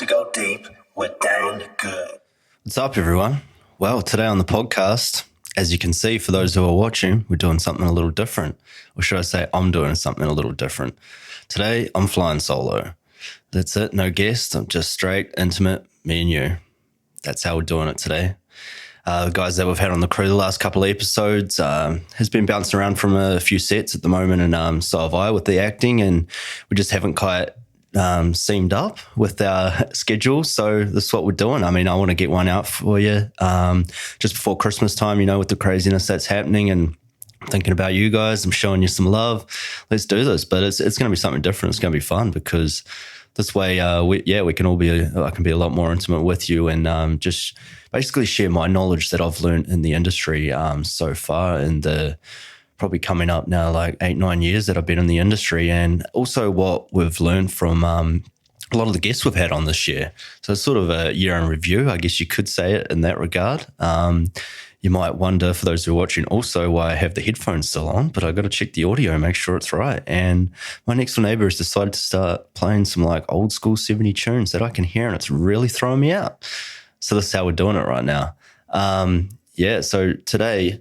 to go deep with Dan Good. What's up, everyone? Well, today on the podcast, as you can see, for those who are watching, we're doing something a little different. Or should I say, I'm doing something a little different. Today, I'm flying solo. That's it, no guest. I'm just straight, intimate, me and you. That's how we're doing it today. The guys that we've had on the crew the last couple of episodes has been bouncing around from a few sets at the moment, and so have I with the acting, and we just haven't quite seamed up with our schedule. So this is what we're doing. I mean, I want to get one out for you just before Christmas time, you know, with the craziness that's happening, and I'm thinking about you guys. I'm showing you some love. Let's do this. But it's going to be something different. It's going to be fun because this way, we can all be, I can be a lot more intimate with you and just basically share my knowledge that I've learned in the industry so far, and the probably coming up now like 8-9 years that I've been in the industry, and also what we've learned from a lot of the guests we've had on this year. So it's sort of a year in review, I guess you could say it in that regard. You might wonder, for those who are watching, also why I have the headphones still on, but I got to check the audio and make sure it's right. And my next door neighbor has decided to start playing some like old school 70 tunes that I can hear, and it's really throwing me out. So this is how we're doing it right now. So today,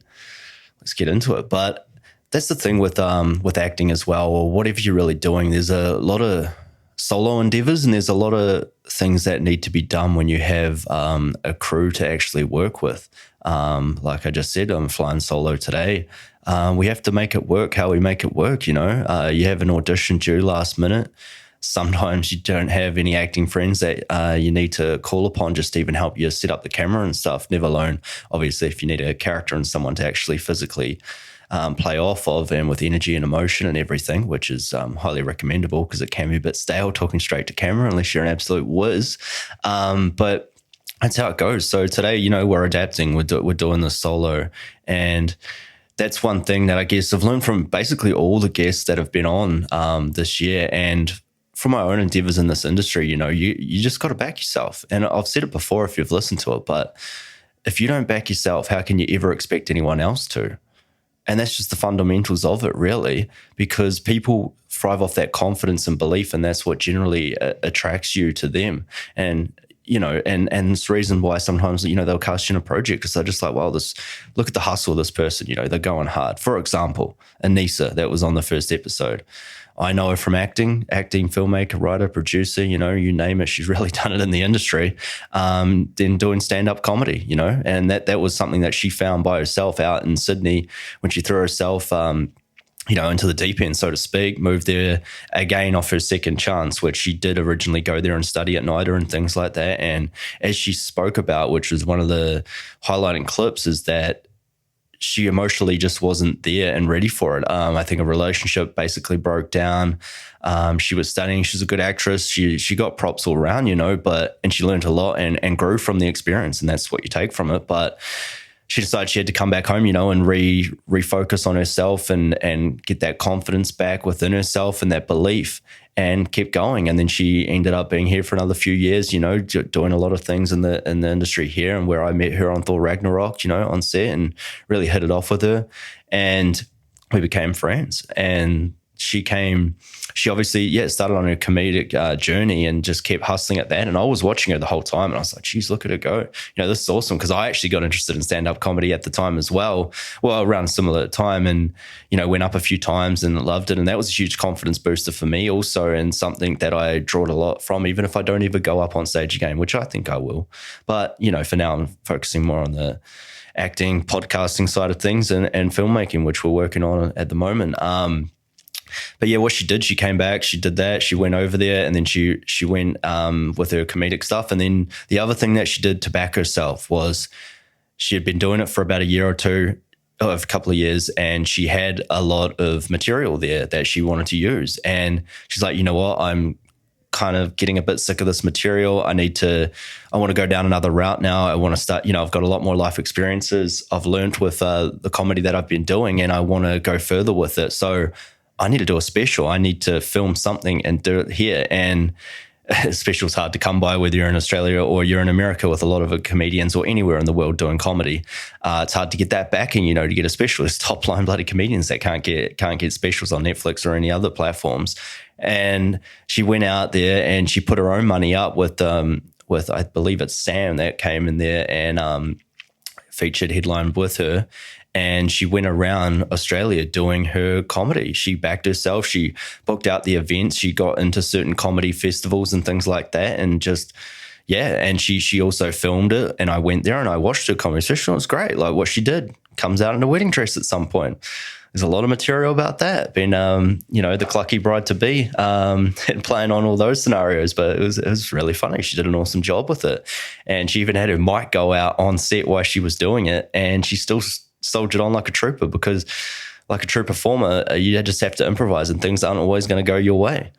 let's get into it. But that's the thing with acting as well, or whatever you're really doing. There's a lot of solo endeavors, and there's a lot of things that need to be done when you have a crew to actually work with. Like I just said, I'm flying solo today. We have to make it work how we make it work, you know. You have an audition due last minute. Sometimes you don't have any acting friends that you need to call upon just to even help you set up the camera and stuff, never alone, obviously, if you need a character and someone to actually physically play off of, and with energy and emotion and everything, which is highly recommendable because it can be a bit stale talking straight to camera unless you're an absolute whiz. But that's how it goes. So today, you know, we're adapting. We're doing this solo, and that's one thing that I guess I've learned from basically all the guests that have been on this year, and from my own endeavors in this industry. You know, you just got to back yourself. And I've said it before if you've listened to it, but if you don't back yourself, how can you ever expect anyone else to? And that's just the fundamentals of it, really, because people thrive off that confidence and belief, and that's what generally attracts you to them. And you know, and it's the reason why sometimes, you know, they'll cast you in a project because they're just like, well, look at the hustle of this person, you know, they're going hard. For example, Anissa, that was on the first episode. I know her from acting, filmmaker, writer, producer, you know, you name it. She's really done it in the industry. Then doing stand-up comedy, you know, and that was something that she found by herself out in Sydney when she threw herself you know, into the deep end, so to speak, moved there again off her second chance, which she did originally go there and study at NIDA and things like that. And as she spoke about, which was one of the highlighting clips, is that she emotionally just wasn't there and ready for it. I think a relationship basically broke down. She was studying. She's a good actress. She got props all around, you know, and she learned a lot and grew from the experience, and that's what you take from it. But she decided she had to come back home, you know, and refocus on herself and get that confidence back within herself and that belief, and keep going. And then she ended up being here for another few years, you know, doing a lot of things in the industry here, and where I met her on Thor Ragnarok, you know, on set, and really hit it off with her, and we became friends. And she obviously, started on her comedic journey and just kept hustling at that. And I was watching her the whole time, and I was like, geez, look at her go. You know, this is awesome, because I actually got interested in stand-up comedy at the time as well around a similar time, and, you know, went up a few times and loved it. And that was a huge confidence booster for me also, and something that I drawed a lot from, even if I don't ever go up on stage again, which I think I will. But, you know, for now I'm focusing more on the acting, podcasting side of things and filmmaking, which we're working on at the moment. But yeah, what she did, she came back, she did that, she went over there, and then she went with her comedic stuff. And then the other thing that she did to back herself was she had been doing it for about a couple of years, and she had a lot of material there that she wanted to use. And she's like, you know what, I'm kind of getting a bit sick of this material. I want to go down another route now. I want to start, you know, I've got a lot more life experiences I've learned with the comedy that I've been doing, and I want to go further with it. So I need to do a special. I need to film something and do it here. And a special's hard to come by, whether you're in Australia or you're in America, with a lot of comedians, or anywhere in the world doing comedy. It's hard to get that backing, you know, to get a special. There's top line bloody comedians that can't get specials on Netflix or any other platforms. And she went out there and she put her own money up with I believe it's Sam that came in there and featured headline with her. And she went around Australia doing her comedy. She backed herself. She booked out the events. She got into certain comedy festivals and things like that. And just, yeah. And she also filmed it. And I went there and I watched her comedy session. It was great. Like what she did. Comes out in a wedding dress at some point. There's a lot of material about that. Being, the clucky bride to be and playing on all those scenarios. But it was really funny. She did an awesome job with it. And she even had her mic go out on set while she was doing it. And she still soldiered on like a trooper, because like a true performer, you just have to improvise and things aren't always going to go your way,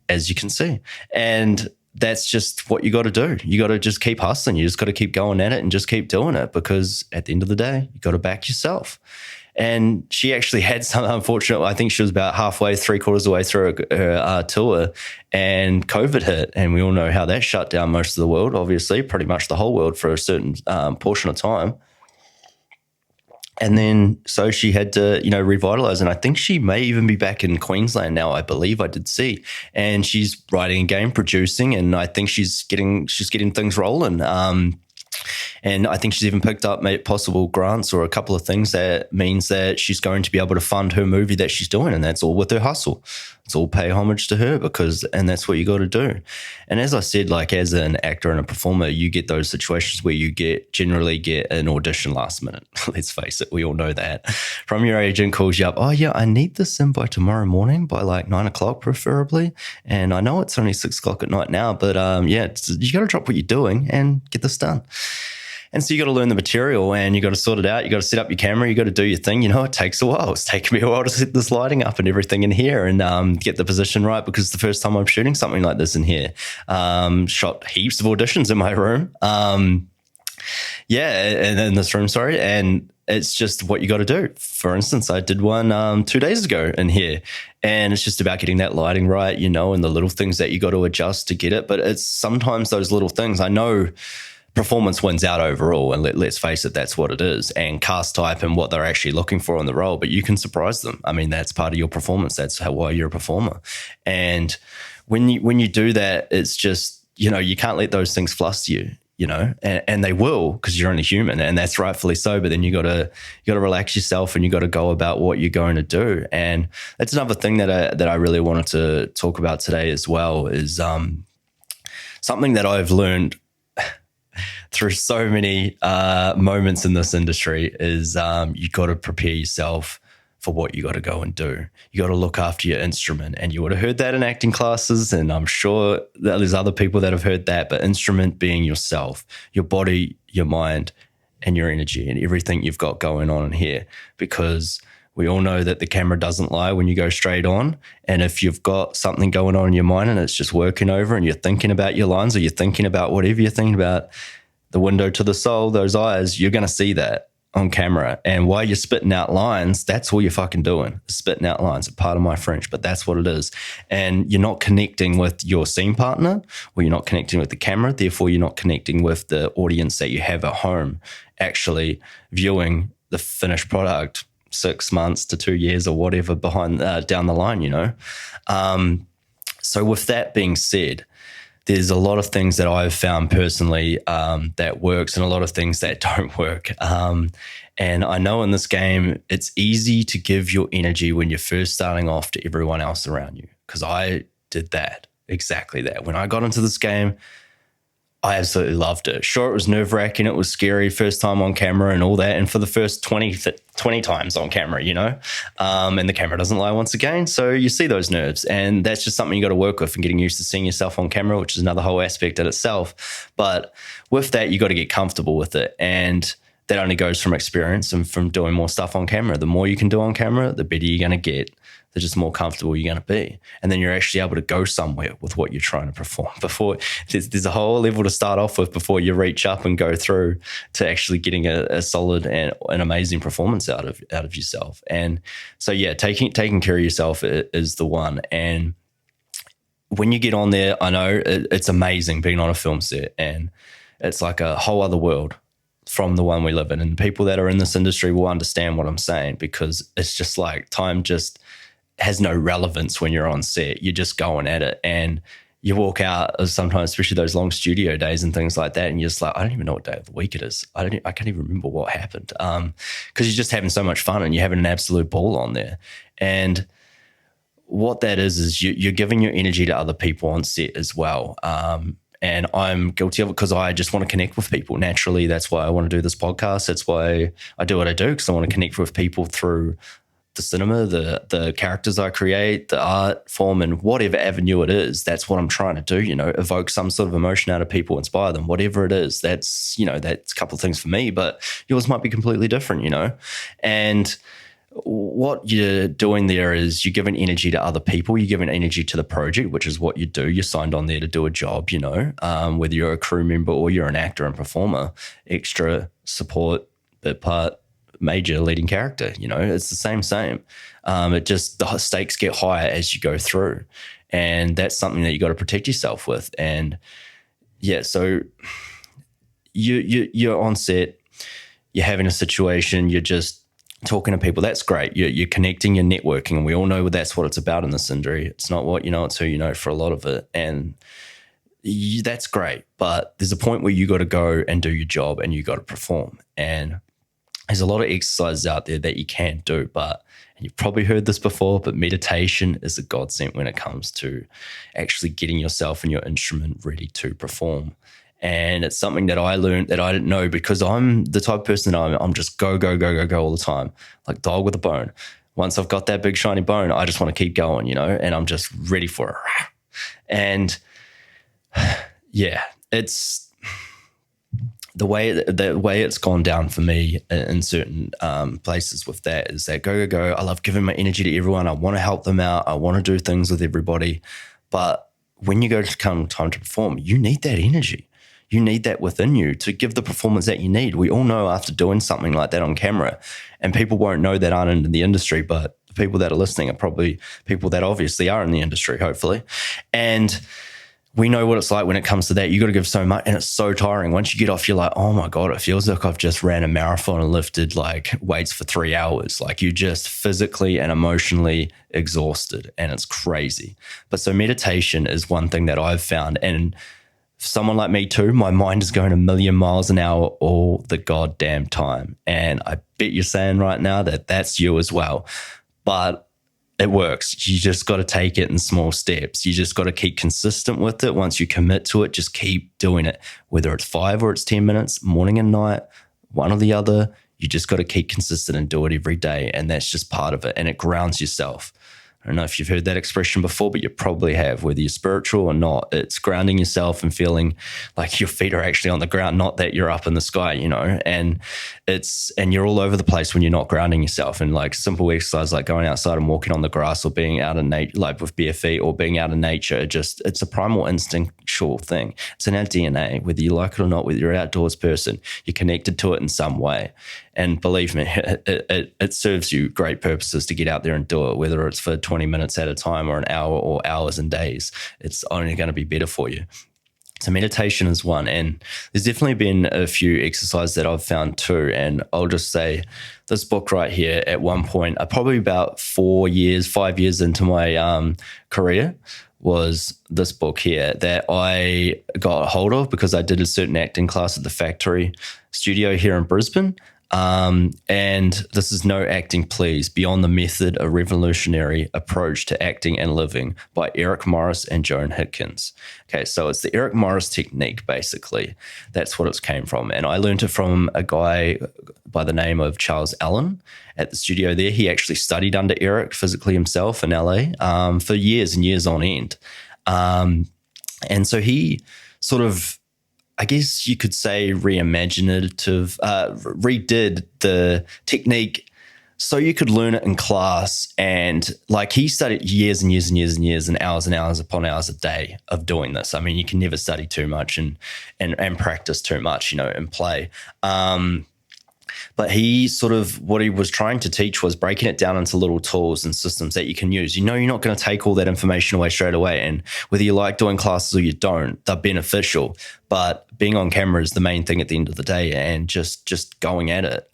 as you can see. And that's just what you got to do. You got to just keep hustling. You just got to keep going at it and just keep doing it, because at the end of the day, you got to back yourself. And she actually had some, unfortunately, I think she was about halfway, 3/4 of the way through her tour, and COVID hit. And we all know how that shut down most of the world, obviously, pretty much the whole world for a certain portion of time. And then so she had to, revitalize. And I think she may even be back in Queensland now, I believe I did see. And she's writing a game, producing, and I think she's getting things rolling. And I think she's even picked up possible grants or a couple of things that means that she's going to be able to fund her movie that she's doing. And that's all with her hustle. It's all pay homage to her, and that's what you got to do. And as I said, like as an actor and a performer, you get those situations where you generally get an audition last minute. Let's face it, we all know that. From your agent calls you up, oh yeah, I need this in by tomorrow morning by like 9 o'clock preferably. And I know it's only 6 o'clock at night now, but you got to drop what you're doing and get this done. And so you got to learn the material and you got to sort it out. You got to set up your camera. You got to do your thing. It takes a while. It's taken me a while to set this lighting up and everything in here and get the position right, because it's the first time I'm shooting something like this in here. Shot heaps of auditions in my room. And in this room, sorry. And it's just what you got to do. For instance, I did one 2 days ago in here, and it's just about getting that lighting right, and the little things that you got to adjust to get it. But it's sometimes those little things. I know performance wins out overall, and let's face it, that's what it is, and cast type and what they're actually looking for in the role, but you can surprise them. I mean, that's part of your performance. That's why you're a performer. And when you do that, it's just, you can't let those things fluster you, and they will, because you're only human, and that's rightfully so. But then you got to relax yourself, and you got to go about what you're going to do. And that's another thing that I really wanted to talk about today as well, is something that I've learned through so many moments in this industry is you got to prepare yourself for what you got to go and do. You got to look after your instrument, and you would have heard that in acting classes, and I'm sure that there's other people that have heard that, but instrument being yourself, your body, your mind, and your energy, and everything you've got going on in here, because we all know that the camera doesn't lie when you go straight on. And if you've got something going on in your mind and it's just working over, and you're thinking about your lines, or you're thinking about whatever you're thinking about, the window to the soul, those eyes, you're going to see that on camera. And while you're spitting out lines, that's all you're fucking doing. Spitting out lines, part of my French, but that's what it is. And you're not connecting with your scene partner, or you're not connecting with the camera. Therefore, you're not connecting with the audience that you have at home, actually viewing the finished product 6 months to 2 years or whatever behind down the line, So with that being said, there's a lot of things that I've found personally that works, and a lot of things that don't work. And I know in this game, it's easy to give your energy when you're first starting off to everyone else around you, because I did that, exactly that. When I got into this game, I absolutely loved it. Sure, it was nerve-wracking, it was scary, first time on camera and all that, and for the first 20 times on camera, and the camera doesn't lie once again, so you see those nerves, and that's just something you got to work with, and getting used to seeing yourself on camera, which is another whole aspect in itself. But with that, you got to get comfortable with it, and that only goes from experience and from doing more stuff on camera. The more you can do on camera, the better you're going to get. The just more comfortable you're going to be. And then you're actually able to go somewhere with what you're trying to perform. Before there's a whole level to start off with before you reach up and go through to actually getting a solid and an amazing performance out of yourself. And so, yeah, taking care of yourself is the one. And when you get on there, I know it's amazing being on a film set, and it's like a whole other world from the one we live in. And people that are in this industry will understand what I'm saying, because it's just like time just has no relevance when you're on set. You're just going at it, and you walk out sometimes, especially those long studio days and things like that, and you're just like, I don't even know what day of the week it is. I can't even remember what happened, because you're just having so much fun and you're having an absolute ball on there. And what that is you're giving your energy to other people on set as well. And I'm guilty of it because I just want to connect with people naturally. That's why I want to do this podcast. That's why I do what I do, because I want to connect with people through the cinema, the characters I create, the art form, and whatever avenue it is. That's what I'm trying to do, evoke some sort of emotion out of people, inspire them, whatever it is. That's a couple of things for me, but yours might be completely different, And what you're doing there is you're giving energy to other people. You're giving energy to the project, which is what you do. You're signed on there to do a job, whether you're a crew member or you're an actor and performer, extra, support, bit part, major, leading character. It's the same. It just, the stakes get higher as you go through, and that's something that you got to protect yourself with. And yeah, so you're on set, you're having a situation, you're just talking to people. That's great. You're connecting, you're networking, and we all know that's what it's about in this industry. It's not what you know, it's who you know for a lot of it. And that's great, but there's a point where you got to go and do your job and you got to perform. And there's a lot of exercises out there that you can do, and you've probably heard this before, but meditation is a godsend when it comes to actually getting yourself and your instrument ready to perform. And it's something that I learned that I didn't know, because I'm the type of person that I'm just go all the time, like dog with a bone. Once I've got that big shiny bone, I just want to keep going, and I'm just ready for it. And yeah, it's the way it's gone down for me in certain places with that is that go. I love giving my energy to everyone. I want to help them out. I want to do things with everybody. But when you go to come time to perform, you need that energy. You need that within you to give the performance that you need. We all know after doing something like that on camera, and people won't know that aren't in the industry, but the people that are listening are probably people that obviously are in the industry, hopefully. And we know what it's like when it comes to that. You got to give so much, and it's so tiring. Once you get off, you're like, oh my God, it feels like I've just ran a marathon and lifted like weights for 3 hours. Like you're just physically and emotionally exhausted, and it's crazy. But so meditation is one thing that I've found, and someone like me too, my mind is going a million miles an hour all the goddamn time. And I bet you're saying right now that that's you as well. But it works. You just got to take it in small steps. You just got to keep consistent with it. Once you commit to it, just keep doing it. Whether it's 5 or it's 10 minutes, morning and night, one or the other, you just got to keep consistent and do it every day. And that's just part of it. And it grounds yourself. I don't know if you've heard that expression before, but you probably have. Whether you're spiritual or not, it's grounding yourself and feeling like your feet are actually on the ground, not that you're up in the sky, and you're all over the place when you're not grounding yourself. And like simple exercise like going outside and walking on the grass, or being out in nature, like with bare feet, or being out in nature, it's a primal instinctual thing. It's in our DNA, whether you like it or not, whether you're an outdoors person, you're connected to it in some way. And believe me, it serves you great purposes to get out there and do it, whether it's for 20 minutes at a time or an hour or hours and days. It's only going to be better for you. So meditation is one. And there's definitely been a few exercises that I've found too. And I'll just say this book right here, at one point, probably about 5 years into my career, was this book here that I got a hold of because I did a certain acting class at the Factory Studio here in Brisbane. And this is No Acting Please, Beyond the Method, A Revolutionary Approach to Acting and Living by Eric Morris and Joan Hitkins. Okay, so it's the Eric Morris technique, basically. That's what it came from. And I learned it from a guy by the name of Charles Allen at the studio there. He actually studied under Eric physically himself in LA for years and years on end. And so he sort of, I guess you could say, redid the technique so you could learn it in class. And like he studied years and years and years and years and hours upon hours a day of doing this. I mean, you can never study too much and practice too much, and play. But he sort of, what he was trying to teach was breaking it down into little tools and systems that you can use. You're not going to take all that information away straight away. And whether you like doing classes or you don't, they're beneficial. But being on camera is the main thing at the end of the day, and just going at it.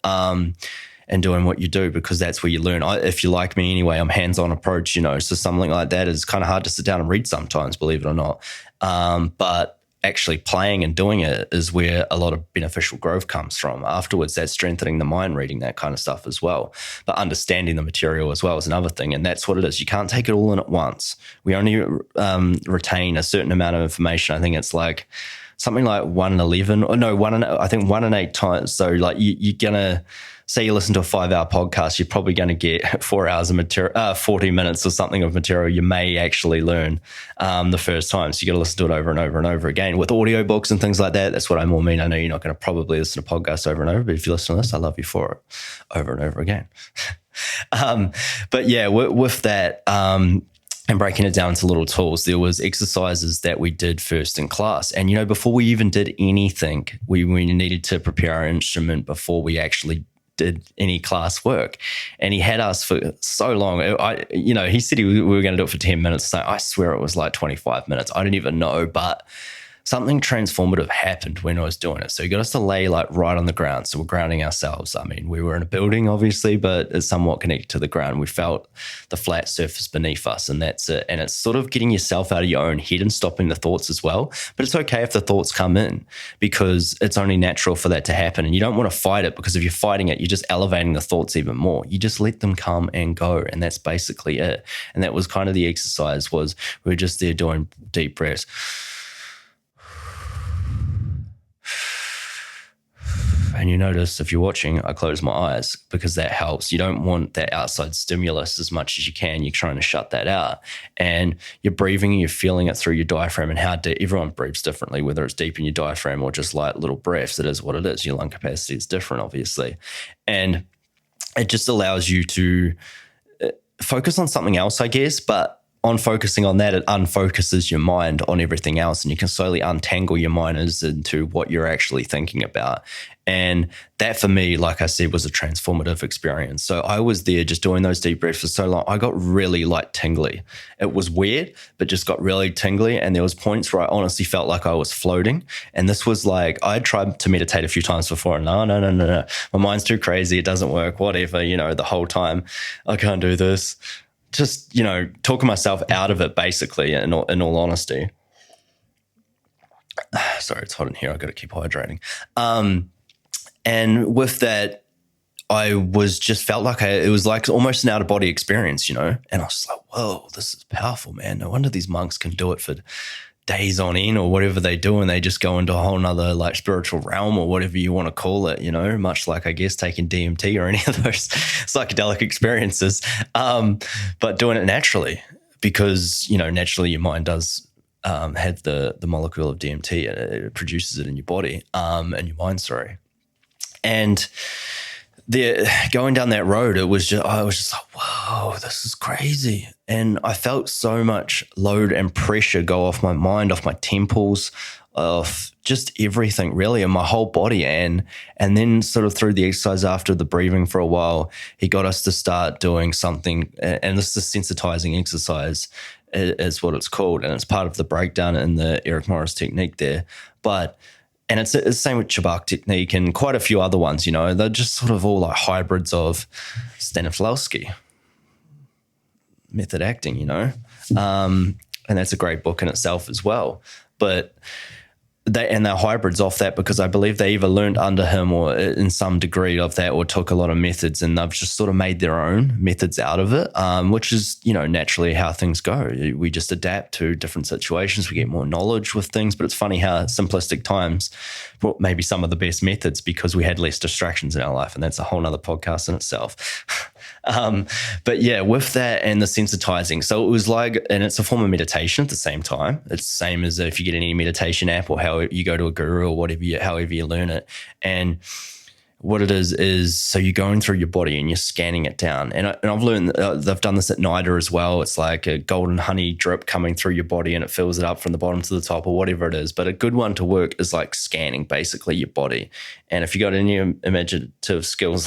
and doing what you do, because that's where you learn. If you like me anyway, I'm hands-on approach, so something like that is kind of hard to sit down and read sometimes, believe it or not. But actually playing and doing it is where a lot of beneficial growth comes from. Afterwards, that's strengthening the mind, reading that kind of stuff as well. But understanding the material as well is another thing. And that's what it is. You can't take it all in at once. We only retain a certain amount of information. I think it's like something like 1 in 11, or no, 1 in 8 times. So like you're going to, say you listen to a 5-hour podcast, you're probably going to get 4 hours of material, 40 minutes or something of material you may actually learn the first time. So you got to listen to it over and over and over again. With audiobooks and things like that, that's what I more mean. I know you're not going to probably listen to podcasts over and over, but if you listen to this, I love you for it over and over again. But yeah, with that, and breaking it down into little tools, there was exercises that we did first in class. And, before we even did anything, we needed to prepare our instrument before we actually did any class work. And he had us for so long. He said we were going to do it for 10 minutes. So I swear it was like 25 minutes. I didn't even know, but something transformative happened when I was doing it. So he got us to lay like right on the ground. So we're grounding ourselves. I mean, we were in a building, obviously, but it's somewhat connected to the ground. We felt the flat surface beneath us, and that's it. And it's sort of getting yourself out of your own head and stopping the thoughts as well. But it's okay if the thoughts come in, because it's only natural for that to happen. And you don't want to fight it, because if you're fighting it, you're just elevating the thoughts even more. You just let them come and go. And that's basically it. And that was kind of the exercise. Was we were just there doing deep breaths. And you notice, if you're watching, I close my eyes, because that helps. You don't want that outside stimulus as much as you can. You're trying to shut that out. And you're breathing and you're feeling it through your diaphragm, and how everyone breathes differently, whether it's deep in your diaphragm or just like little breaths. It is what it is. Your lung capacity is different, obviously. And it just allows you to focus on something else, I guess, but on focusing on that, it unfocuses your mind on everything else, and you can slowly untangle your mind into what you're actually thinking about. And that, for me, like I said, was a transformative experience. So I was there just doing those deep breaths for so long. I got really like tingly. It was weird, but just got really tingly. And there was points where I honestly felt like I was floating. And this was like, I tried to meditate a few times before. No. My mind's too crazy. It doesn't work, whatever, the whole time. I can't do this. Just, talking myself out of it, basically, in all honesty. Sorry, it's hot in here. I've got to keep hydrating. And with that, I was just felt like it was like almost an out-of-body experience, And I was like, whoa, this is powerful, man. No wonder these monks can do it for days on end or whatever they do, and they just go into a whole nother like spiritual realm or whatever you want to call it, much like, I guess, taking DMT or any of those psychedelic experiences, but doing it naturally, because, naturally your mind does have the molecule of DMT, and it produces it in your body, and your mind, sorry. And going down that road, I was just like, whoa, this is crazy. And I felt so much load and pressure go off my mind, off my temples, off just everything really in my whole body. And then sort of through the exercise, after the breathing for a while, he got us to start doing something. And this is a sensitizing exercise is what it's called. And it's part of the breakdown in the Eric Morris technique there. And it's the same with Chibak technique and quite a few other ones, They're just sort of all like hybrids of Stanislavski method acting, And that's a great book in itself as well. But they're hybrids off that, because I believe they either learned under him or in some degree of that, or took a lot of methods, and they've just sort of made their own methods out of it, which is, naturally how things go. We just adapt to different situations. We get more knowledge with things, but it's funny how simplistic times brought maybe some of the best methods, because we had less distractions in our life, and that's a whole nother podcast in itself. But yeah, with that and the sensitizing. So it was like, and it's a form of meditation at the same time. It's the same as if you get any meditation app or how you go to a guru or however you learn it. And what it is so you're going through your body and you're scanning it down. And I've learned, they've done this at NIDA as well. It's like a golden honey drip coming through your body, and it fills it up from the bottom to the top or whatever it is. But a good one to work is like scanning basically your body. And if you got any imaginative skills,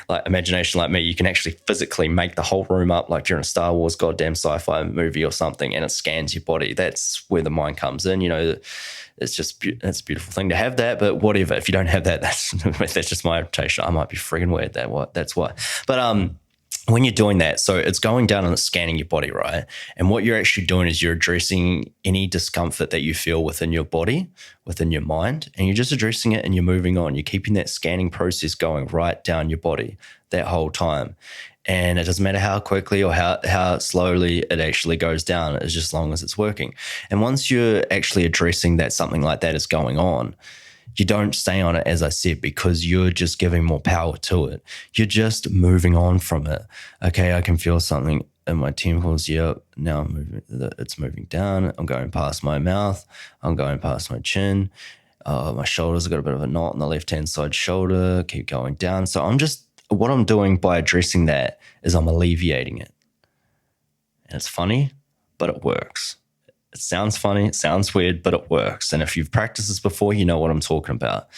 like imagination like me, you can actually physically make the whole room up like you're in a Star Wars goddamn sci-fi movie or something, and it scans your body. That's where the mind comes in, it's a beautiful thing to have that. But whatever, if you don't have that, that's just my interpretation. I might be friggin' weird. That's why. But when you're doing that, so it's going down and it's scanning your body, right? And what you're actually doing is you're addressing any discomfort that you feel within your body, within your mind, and you're just addressing it and you're moving on. You're keeping that scanning process going right down your body that whole time. And it doesn't matter how quickly or how slowly it actually goes down, as just long as it's working. And once you're actually addressing that something like that is going on, you don't stay on it, as I said, because you're just giving more power to it. You're just moving on from it. Okay, I can feel something in my temples. Yeah, now it's moving down. I'm going past my mouth. I'm going past my chin. My shoulders have got a bit of a knot on the left-hand side shoulder. Keep going down. So what I'm doing by addressing that is I'm alleviating it. And it's funny, but it works. It sounds funny, it sounds weird, but it works. And if you've practiced this before, you know what I'm talking about.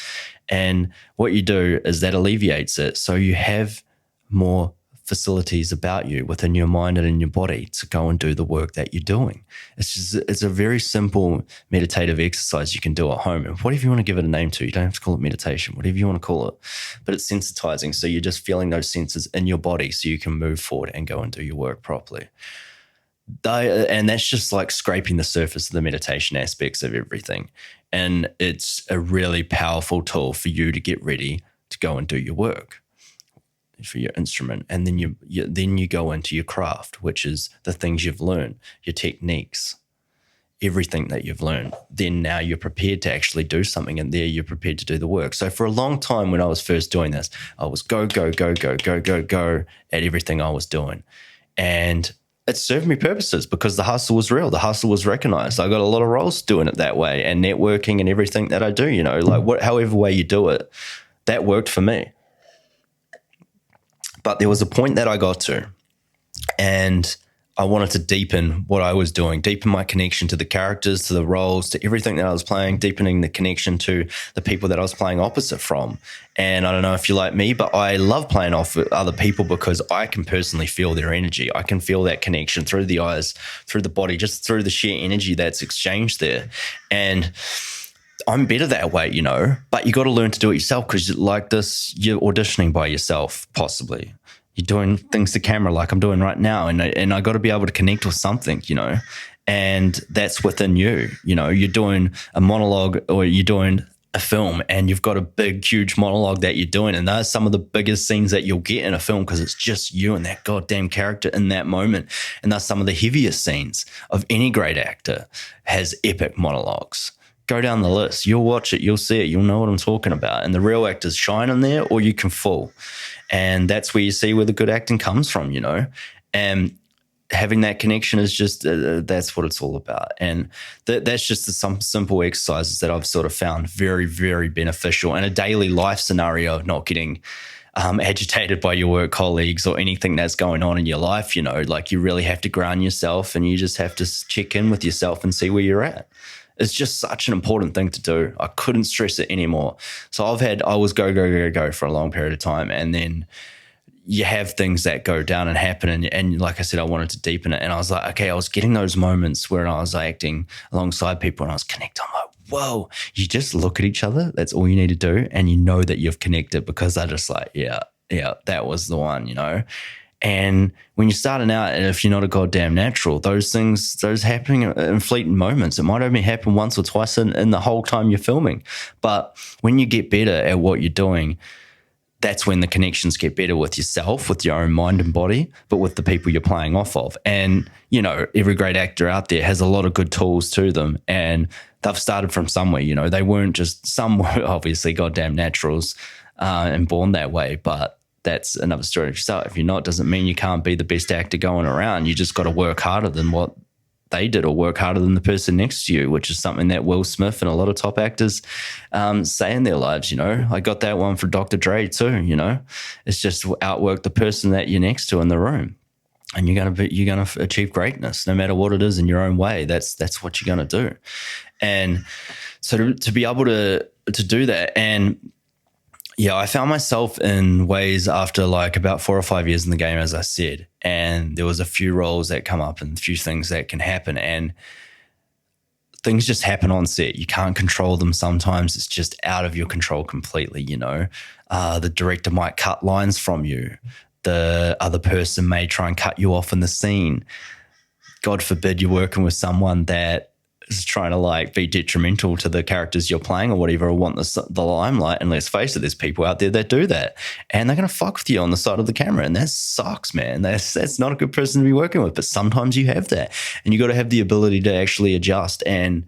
And what you do is that alleviates it. So you have more facilities about you within your mind and in your body to go and do the work that you're doing. It's a very simple meditative exercise you can do at home. And whatever you want to give it a name to, you don't have to call it meditation, whatever you want to call it. But it's sensitizing. So you're just feeling those senses in your body so you can move forward and go and do your work properly. And that's just like scraping the surface of the meditation aspects of everything. And it's a really powerful tool for you to get ready to go and do your work for your instrument. And then you go into your craft, which is the things you've learned, your techniques, everything that you've learned. Then now you're prepared to actually do something, and there you're prepared to do the work. So for a long time when I was first doing this, I was go at everything I was doing. And it served me purposes because the hustle was real. The hustle was recognized. I got a lot of roles doing it that way, and networking and everything that I do, however way you do it, that worked for me. But there was a point that I got to, and I wanted to deepen what I was doing, deepen my connection to the characters, to the roles, to everything that I was playing, deepening the connection to the people that I was playing opposite from. And I don't know if you're like me, but I love playing off with other people because I can personally feel their energy. I can feel that connection through the eyes, through the body, just through the sheer energy that's exchanged there. And I'm better that way, but you got to learn to do it yourself, because like this, you're auditioning by yourself, possibly. You're doing things to camera like I'm doing right now. And I got to be able to connect with something, and that's within you. You're doing a monologue or you're doing a film, and you've got a big, huge monologue that you're doing. And those are some of the biggest scenes that you'll get in a film, because it's just you and that goddamn character in that moment. And that's some of the heaviest scenes of any great actor has epic monologues. Go down the list. You'll watch it. You'll see it. You'll know what I'm talking about. And the real actors shine in there, or you can fall. And that's where you see where the good acting comes from, And having that connection is just, that's what it's all about. And that's just some simple exercises that I've sort of found very, very beneficial in a daily life scenario of not getting agitated by your work colleagues or anything that's going on in your life. Like you really have to ground yourself, and you just have to check in with yourself and see where you're at. It's just such an important thing to do. I couldn't stress it anymore. So I was go for a long period of time. And then you have things that go down and happen. And like I said, I wanted to deepen it. And I was like, okay, I was getting those moments where I was acting alongside people and I was connecting. I'm like, whoa, you just look at each other. That's all you need to do. And you know that you've connected, because they're just like, yeah, that was the one, And when you're starting out, and if you're not a goddamn natural, those happening in fleeting moments. It might only happen once or twice in the whole time you're filming. But when you get better at what you're doing, that's when the connections get better with yourself, with your own mind and body, but with the people you're playing off of. And, every great actor out there has a lot of good tools to them, and they've started from somewhere. They weren't just, some were obviously goddamn naturals and born that way, but that's another story of yourself. If you're not, doesn't mean you can't be the best actor going around. You just got to work harder than what they did, or work harder than the person next to you, which is something that Will Smith and a lot of top actors say in their lives. I got that one for Dr. Dre too. It's just outwork the person that you're next to in the room, and you're gonna achieve greatness no matter what it is in your own way. That's what you're gonna do. And so to be able to do that. And yeah, I found myself in ways after like about 4 or 5 years in the game, as I said, and there was a few roles that come up and a few things that can happen. And things just happen on set. You can't control them sometimes. It's just out of your control completely, you know. The director might cut lines from you. The other person may try and cut you off in the scene. God forbid you're working with someone that is trying to like be detrimental to the characters you're playing or whatever, or want the limelight. And let's face it, there's people out there that do that, and they're going to fuck with you on the side of the camera, and that sucks, man. That's not a good person to be working with. But sometimes you have that, and you got to have the ability to actually adjust and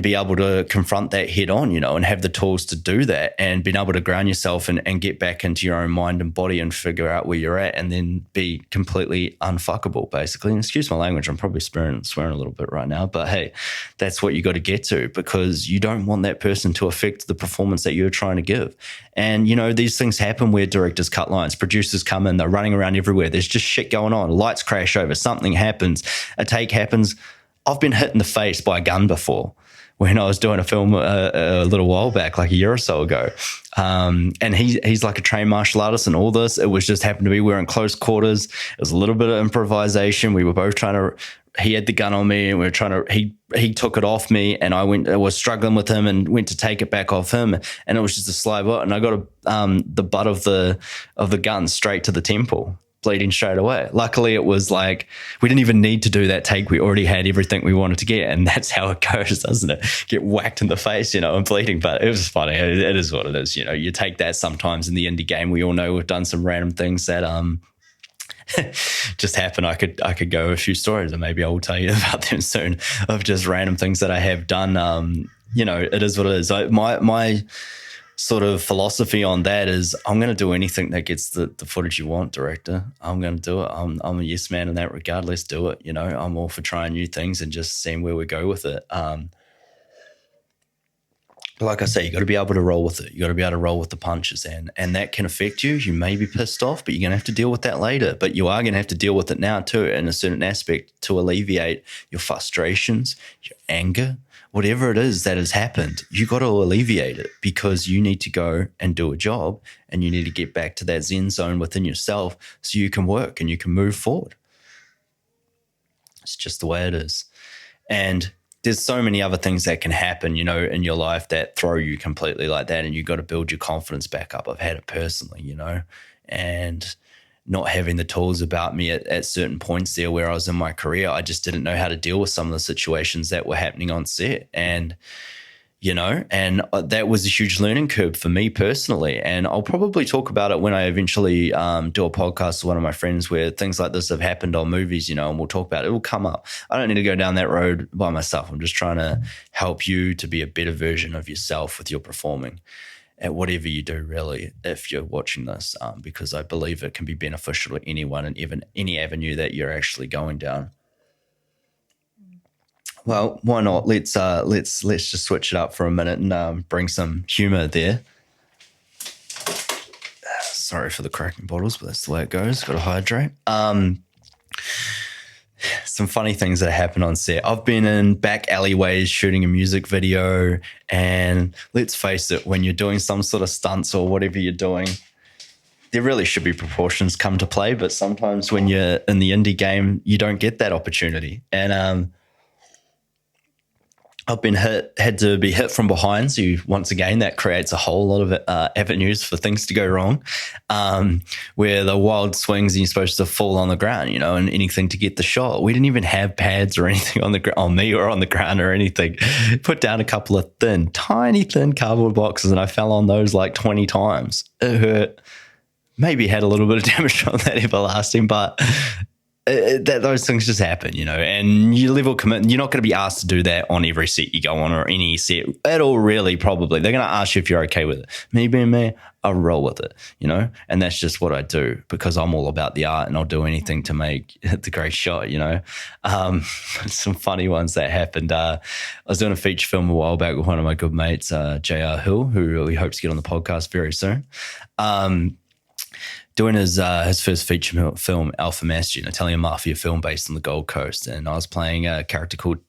be able to confront that head on, you know, and have the tools to do that, and being able to ground yourself and get back into your own mind and body and figure out where you're at, and then be completely unfuckable, basically. And excuse my language, I'm probably swearing a little bit right now, but hey, that's what you got to get to, because you don't want that person to affect the performance that you're trying to give. And, you know, these things happen where directors cut lines, producers come in, they're running around everywhere, there's just shit going on, lights crash over, something happens, a take happens. I've been hit in the face by a gun before, when I was doing a film a little while back, like a year or so ago. And he's like a trained martial artist and all this. It was just happened to be we were in close quarters. It was a little bit of improvisation. We were both trying to, he had the gun on me and we were trying to, he took it off me, and I was struggling with him and went to take it back off him. And it was just a slight bullet, and I got the butt of the gun straight to the temple, bleeding straight away. Luckily, it was like we didn't even need to do that take. We already had everything we wanted to get, and that's how it goes, doesn't it? Get whacked in the face, you know, and bleeding. But it was funny. It is what it is, you know. You take that sometimes in the indie game. We all know we've done some random things that just happen. I could go a few stories, and maybe I will tell you about them soon, of just random things that I have done. You know, it is what it is. My sort of philosophy on that is, I'm going to do anything that gets the footage you want, director. I'm going to do it. I'm a yes man in that regard. Let's do it. You know, I'm all for trying new things and just seeing where we go with it. Like I say, you got to be able to roll with it. You got to be able to roll with the punches, and that can affect you. You may be pissed off, but you're going to have to deal with that later. But you are going to have to deal with it now too, in a certain aspect, to alleviate your frustrations, your anger, whatever it is that has happened. You got to alleviate it, because you need to go and do a job, and you need to get back to that Zen zone within yourself so you can work and you can move forward. It's just the way it is. And there's so many other things that can happen, you know, in your life that throw you completely like that, and you got to build your confidence back up. I've had it personally, you know, and not having the tools about me at certain points there where I was in my career, I just didn't know how to deal with some of the situations that were happening on set. And, you know, and that was a huge learning curve for me personally. And I'll probably talk about it when I eventually do a podcast with one of my friends where things like this have happened on movies, you know, and we'll talk about it. It will come up. I don't need to go down that road by myself. I'm just trying to help you to be a better version of yourself with your performing at whatever you do, really, if you're watching this, because I believe it can be beneficial to anyone and even any avenue that you're actually going down. Well, why not? Let's just switch it up for a minute and bring some humor there. Sorry for the cracking bottles, but that's the way it goes. Got to hydrate. Some funny things that happen on set. I've been in back alleyways shooting a music video, and let's face it, when you're doing some sort of stunts or whatever you're doing, there really should be proportions come to play, but sometimes when you're in the indie game, you don't get that opportunity. And I've been had to be hit from behind. So once again, that creates a whole lot of avenues for things to go wrong, where the wild swings and you're supposed to fall on the ground, you know, and anything to get the shot. We didn't even have pads or anything on me or on the ground or anything. Put down a couple of tiny thin cardboard boxes, and I fell on those like 20 times. It hurt. Maybe had a little bit of damage on that everlasting, but those things just happen, you know, and you level commit. You're not going to be asked to do that on every set you go on or any set at all, really, probably. They're going to ask you if you're okay with it. Me being me, I'll roll with it, you know, and that's just what I do, because I'm all about the art and I'll do anything to make the great shot, you know. Some funny ones that happened. I was doing a feature film a while back with one of my good mates, JR Hill, who really hopes to get on the podcast very soon. Doing his first feature film, Alpha Master, an Italian mafia film based on the Gold Coast. And I was playing a character called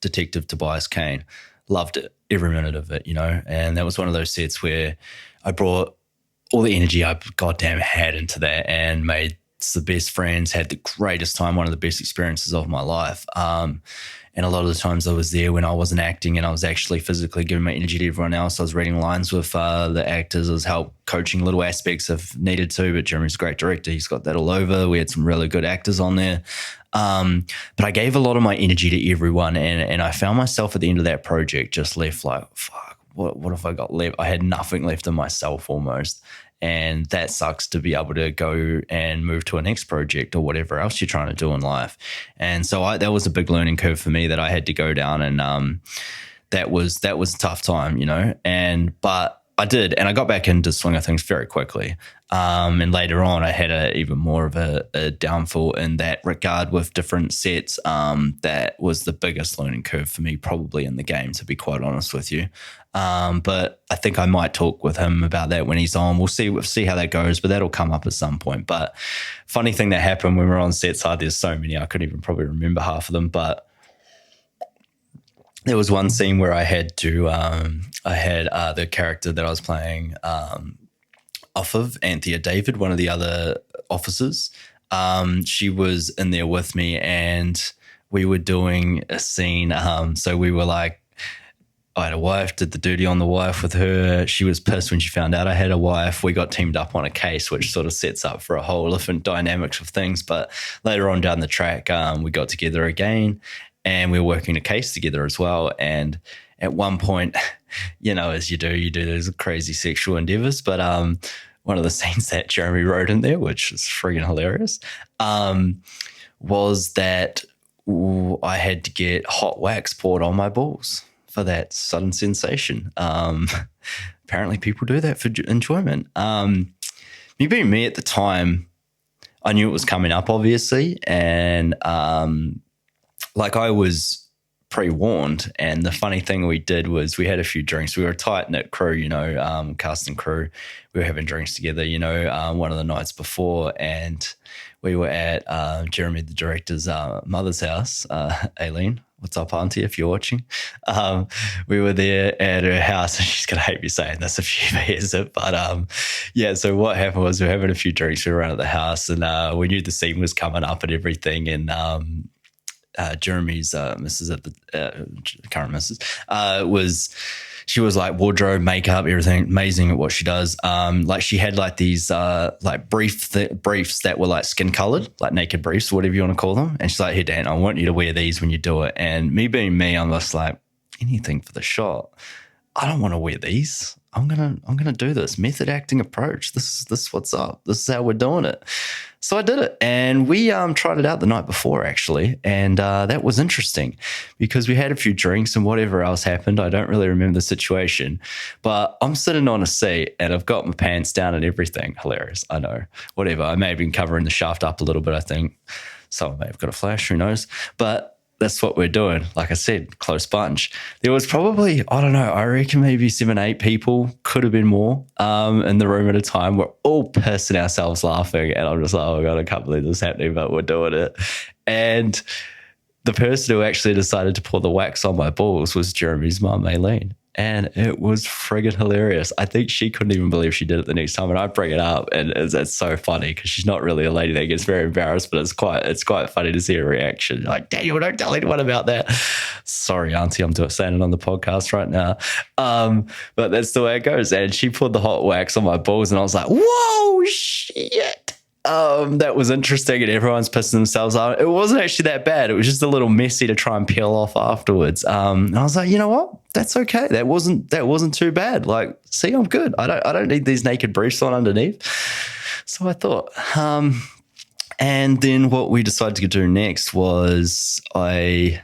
Detective Tobias Kane. Loved it, every minute of it, you know. And that was one of those sets where I brought all the energy I goddamn had into that and made the best friends, had the greatest time, one of the best experiences of my life. And a lot of the times I was there when I wasn't acting and I was actually physically giving my energy to everyone else. I was reading lines with the actors. I was help coaching little aspects if needed to, but Jeremy's a great director. He's got that all over. We had some really good actors on there. But I gave a lot of my energy to everyone, and I found myself at the end of that project just left like, fuck, what have I got left? I had nothing left of myself almost. And that sucks to be able to go and move to a next project or whatever else you're trying to do in life. And so that was a big learning curve for me that I had to go down, and that was a tough time, but I did, and I got back into swing of things very quickly. And later on, I had even more of a downfall in that regard with different sets. That was the biggest learning curve for me, probably in the game, to be quite honest with you. But I think I might talk with him about that when he's on. We'll see how that goes, but that'll come up at some point. But funny thing that happened when we were on set side, there's so many I couldn't even probably remember half of them, but there was one scene where I had the character that I was playing off of, Anthea David, one of the other officers. She was in there with me, and we were doing a scene. So we were like, I had a wife, did the duty on the wife with her. She was pissed when she found out I had a wife. We got teamed up on a case, which sort of sets up for a whole different dynamics of things. But later on down the track, we got together again, and we were working a case together as well. And at one point, as you do those crazy sexual endeavors. But one of the scenes that Jeremy wrote in there, which is friggin' hilarious, was that I had to get hot wax poured on my balls for that sudden sensation. Apparently people do that for enjoyment. Me being me at the time, I knew it was coming up, obviously, and I was pre-warned. And the funny thing we did was we had a few drinks. We were a tight-knit crew, cast and crew. We were having drinks together, one of the nights before, and we were at Jeremy, the director's mother's house, Aileen. What's up, Auntie, if you're watching? We were there at her house, and she's going to hate me saying this if she ever hears it. But so what happened was we were having a few drinks. We were around at the house, and we knew the scene was coming up and everything. And Jeremy's Mrs. at the current Mrs. She was like wardrobe, makeup, everything, amazing at what she does. She had these briefs that were like skin colored, like naked briefs, whatever you want to call them. And she's like, "Hey Dan, I want you to wear these when you do it." And me being me, I'm just like, anything for the shot. I don't want to wear these. I'm gonna do this method acting approach. This is what's up. This is how we're doing it. So I did it, and we tried it out the night before, actually, and that was interesting because we had a few drinks and whatever else happened. I don't really remember the situation, but I'm sitting on a seat and I've got my pants down and everything. Hilarious, I know. Whatever. I may have been covering the shaft up a little bit, I think. Someone may have got a flash, who knows? But that's what we're doing. Like I said, close bunch. There was probably, I don't know, I reckon maybe 7, 8 people, could have been more, in the room at a time. We're all pissing ourselves laughing. And I'm just like, oh God, I can't believe this is happening, but we're doing it. And the person who actually decided to pour the wax on my balls was Jeremy's mum, Aileen. And it was friggin' hilarious. I think she couldn't even believe she did it the next time. And I bring it up, and it's so funny because she's not really a lady that gets very embarrassed, but it's quite funny to see her reaction. Like, Daniel, don't tell anyone about that. Sorry, Auntie, I'm saying it on the podcast right now. But that's the way it goes. And she poured the hot wax on my balls, and I was like, whoa, shit. That was interesting, and everyone's pissing themselves off. It wasn't actually that bad. It was just a little messy to try and peel off afterwards. And I was like, you know what? That's okay. That wasn't too bad. Like, see, I'm good. I don't need these naked briefs on underneath. So I thought. And then what we decided to do next was we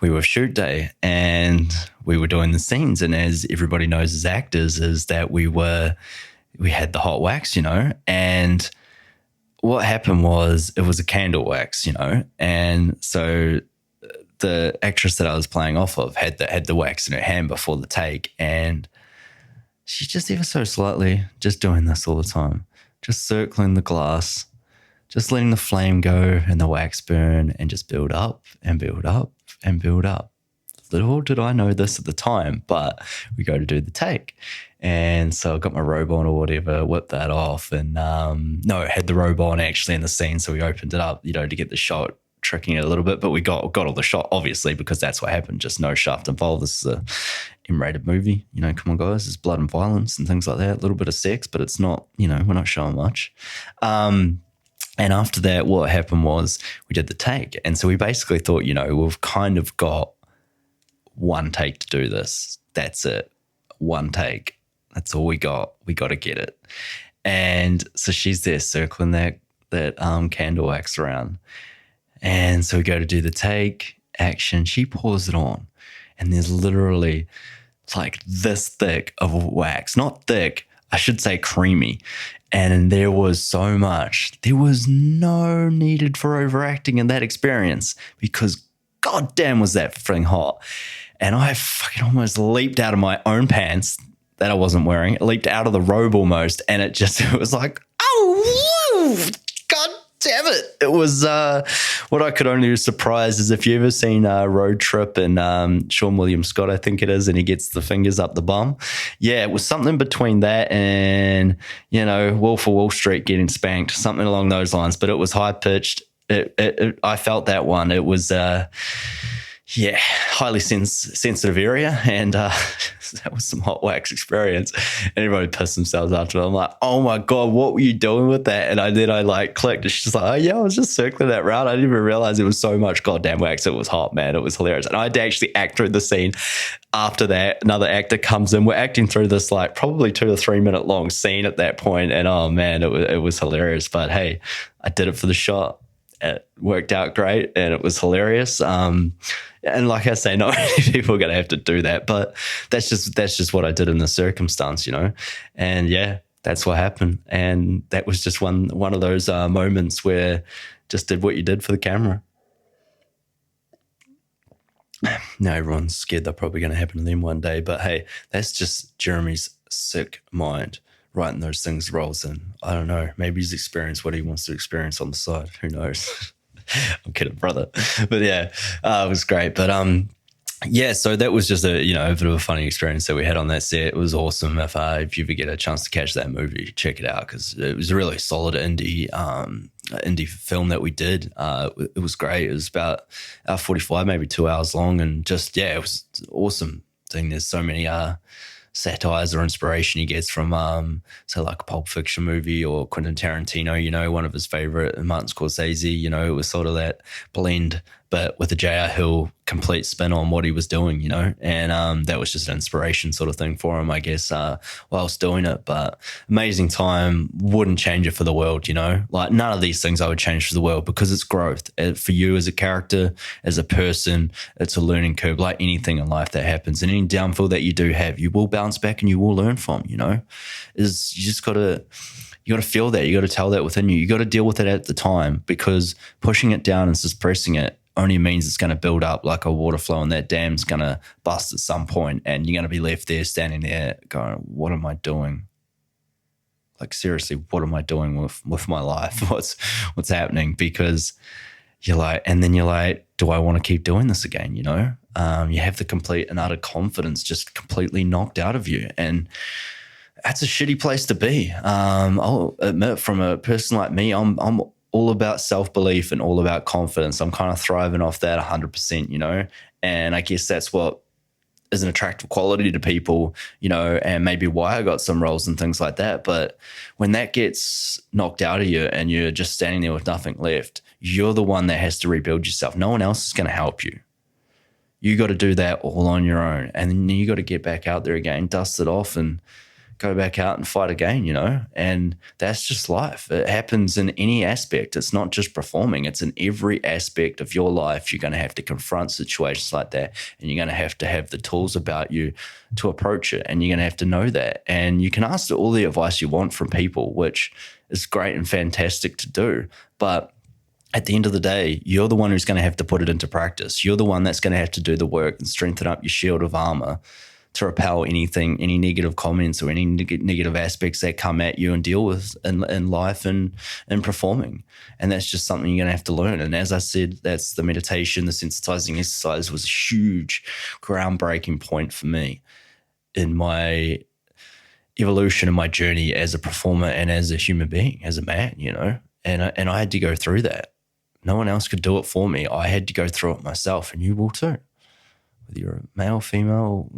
were shoot day, and we were doing the scenes. And as everybody knows as actors, is that we had the hot wax, and what happened was it was a candle wax, and so the actress that I was playing off of had the wax in her hand before the take, and she's just ever so slightly just doing this all the time, just circling the glass, just letting the flame go and the wax burn and just build up and build up and build up. Little did I know this at the time, but we go to do the take. And so I got my robe on or whatever, whipped that off, and no, had the robe on actually in the scene. So we opened it up, to get the shot, tricking it a little bit, but we got all the shot, obviously, because that's what happened. Just no shaft involved. This is a M-rated movie. Come on, guys. There's blood and violence and things like that. A little bit of sex, but it's not, we're not showing much. And after that, what happened was we did the take. And so we basically thought, we've kind of got one take to do this. That's it. One take. That's all we got. We got to get it. And so she's there circling that candle wax around. And so we go to do the take, action. She pours it on. And there's literally like this thick of wax. Not thick, I should say creamy. And there was so much. There was no needed for overacting in that experience because goddamn was that thing hot. And I fucking almost leaped out of my own pants that I wasn't wearing. It leaped out of the robe almost. And it was like, oh, woo, God damn it. It was what I could only be surprised is if you ever seen Road Trip and Sean William Scott, I think it is, and he gets the fingers up the bum. Yeah, it was something between that and, Wolf of Wall Street getting spanked, something along those lines. But it was high pitched. I felt that one. It was highly sensitive area, and that was some hot wax experience. And everybody pissed themselves after it. I'm like, oh my God, what were you doing with that? And I clicked, and she's like, oh yeah, I was just circling that round. I didn't even realize it was so much goddamn wax. It was hot, man. It was hilarious. And I had to actually act through the scene. After that, another actor comes in. We're acting through this like probably 2 to 3 minute long scene at that point, and oh man, it was hilarious. But hey, I did it for the shot. It worked out great, and it was hilarious. And like I say, not many people are going to have to do that, but that's just what I did in the circumstance, And yeah, that's what happened. And that was just one of those moments where just did what you did for the camera. Now everyone's scared they're probably going to happen to them one day, but hey, that's just Jeremy's sick mind writing those things rolls in. I don't know. Maybe he's experienced what he wants to experience on the side. Who knows? I'm kidding, brother. But yeah, it was great. But so that was just a bit of a funny experience that we had on that set. It was awesome. If you ever get a chance to catch that movie, check it out because it was a really solid indie film that we did. It was great. It was about 45, maybe 2 hours long, and just it was an awesome thing. There's so many satires or inspiration he gets from, say, like a Pulp Fiction movie or Quentin Tarantino, one of his favorite, Martin Scorsese, it was sort of that blend, but with a J.R. Hill complete spin on what he was doing, and that was just an inspiration sort of thing for him, I guess, whilst doing it. But amazing time, wouldn't change it for the world, like none of these things I would change for the world because it's growth. For you as a character, as a person, it's a learning curve like anything in life that happens. And any downfall that you do have, you will bounce back and you will learn from, is you just got to, you got to feel that. You got to tell that within you. You got to deal with it at the time because pushing it down and suppressing it only means it's going to build up like a water flow and that dam's going to bust at some point and you're going to be left there standing there going, what am I doing? Like seriously, what am I doing with my life? What's happening? Because you're like, do I want to keep doing this again? You have the complete and utter confidence just completely knocked out of you. And that's a shitty place to be. I'll admit, from a person like me, I'm all about self-belief and all about confidence. I'm kind of thriving off that 100%, and I guess that's what is an attractive quality to people, and maybe why I got some roles and things like that. But when that gets knocked out of you and you're just standing there with nothing left, you're the one that has to rebuild yourself. No one else is going to help you. You got to do that all on your own. And then you got to get back out there again, dust it off and go back out and fight again, and that's just life. It happens in any aspect. It's not just performing. It's in every aspect of your life. You're going to have to confront situations like that, and you're going to have the tools about you to approach it, and you're going to have to know that. And you can ask all the advice you want from people, which is great and fantastic to do, but at the end of the day, you're the one who's going to have to put it into practice. You're the one that's going to have to do the work and strengthen up your shield of armor to repel any negative comments or any negative aspects that come at you and deal with in life and in performing. And that's just something you're going to have to learn. And as I said, that's the meditation, the sensitizing exercise was a huge groundbreaking point for me in my evolution and my journey as a performer and as a human being, as a man, and I had to go through that. No one else could do it for me. I had to go through it myself, and you will too. Whether you're a male, female,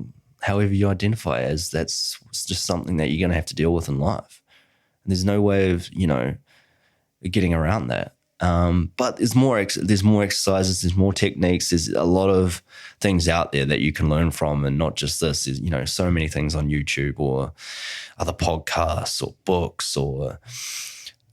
however you identify as, that's just something that you're going to have to deal with in life. And there's no way of, getting around that. But there's more exercises, there's more techniques, there's a lot of things out there that you can learn from, and not just this. There's, so many things on YouTube or other podcasts or books or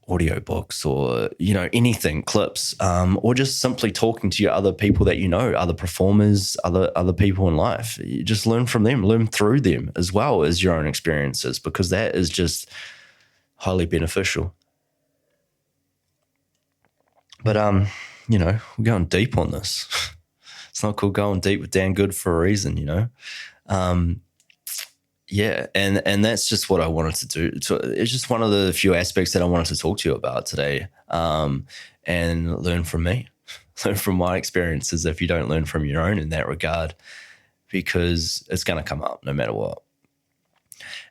audio books or, anything, clips, or just simply talking to your other people that other performers, other people in life. You just learn from them, learn through them as well as your own experiences, because that is just highly beneficial. But, we're going deep on this. It's not called Going Deep with Dan Good for a reason, Yeah, and that's just what I wanted to do. So it's just one of the few aspects that I wanted to talk to you about today, and learn from me, learn from my experiences if you don't learn from your own in that regard, because it's going to come up no matter what.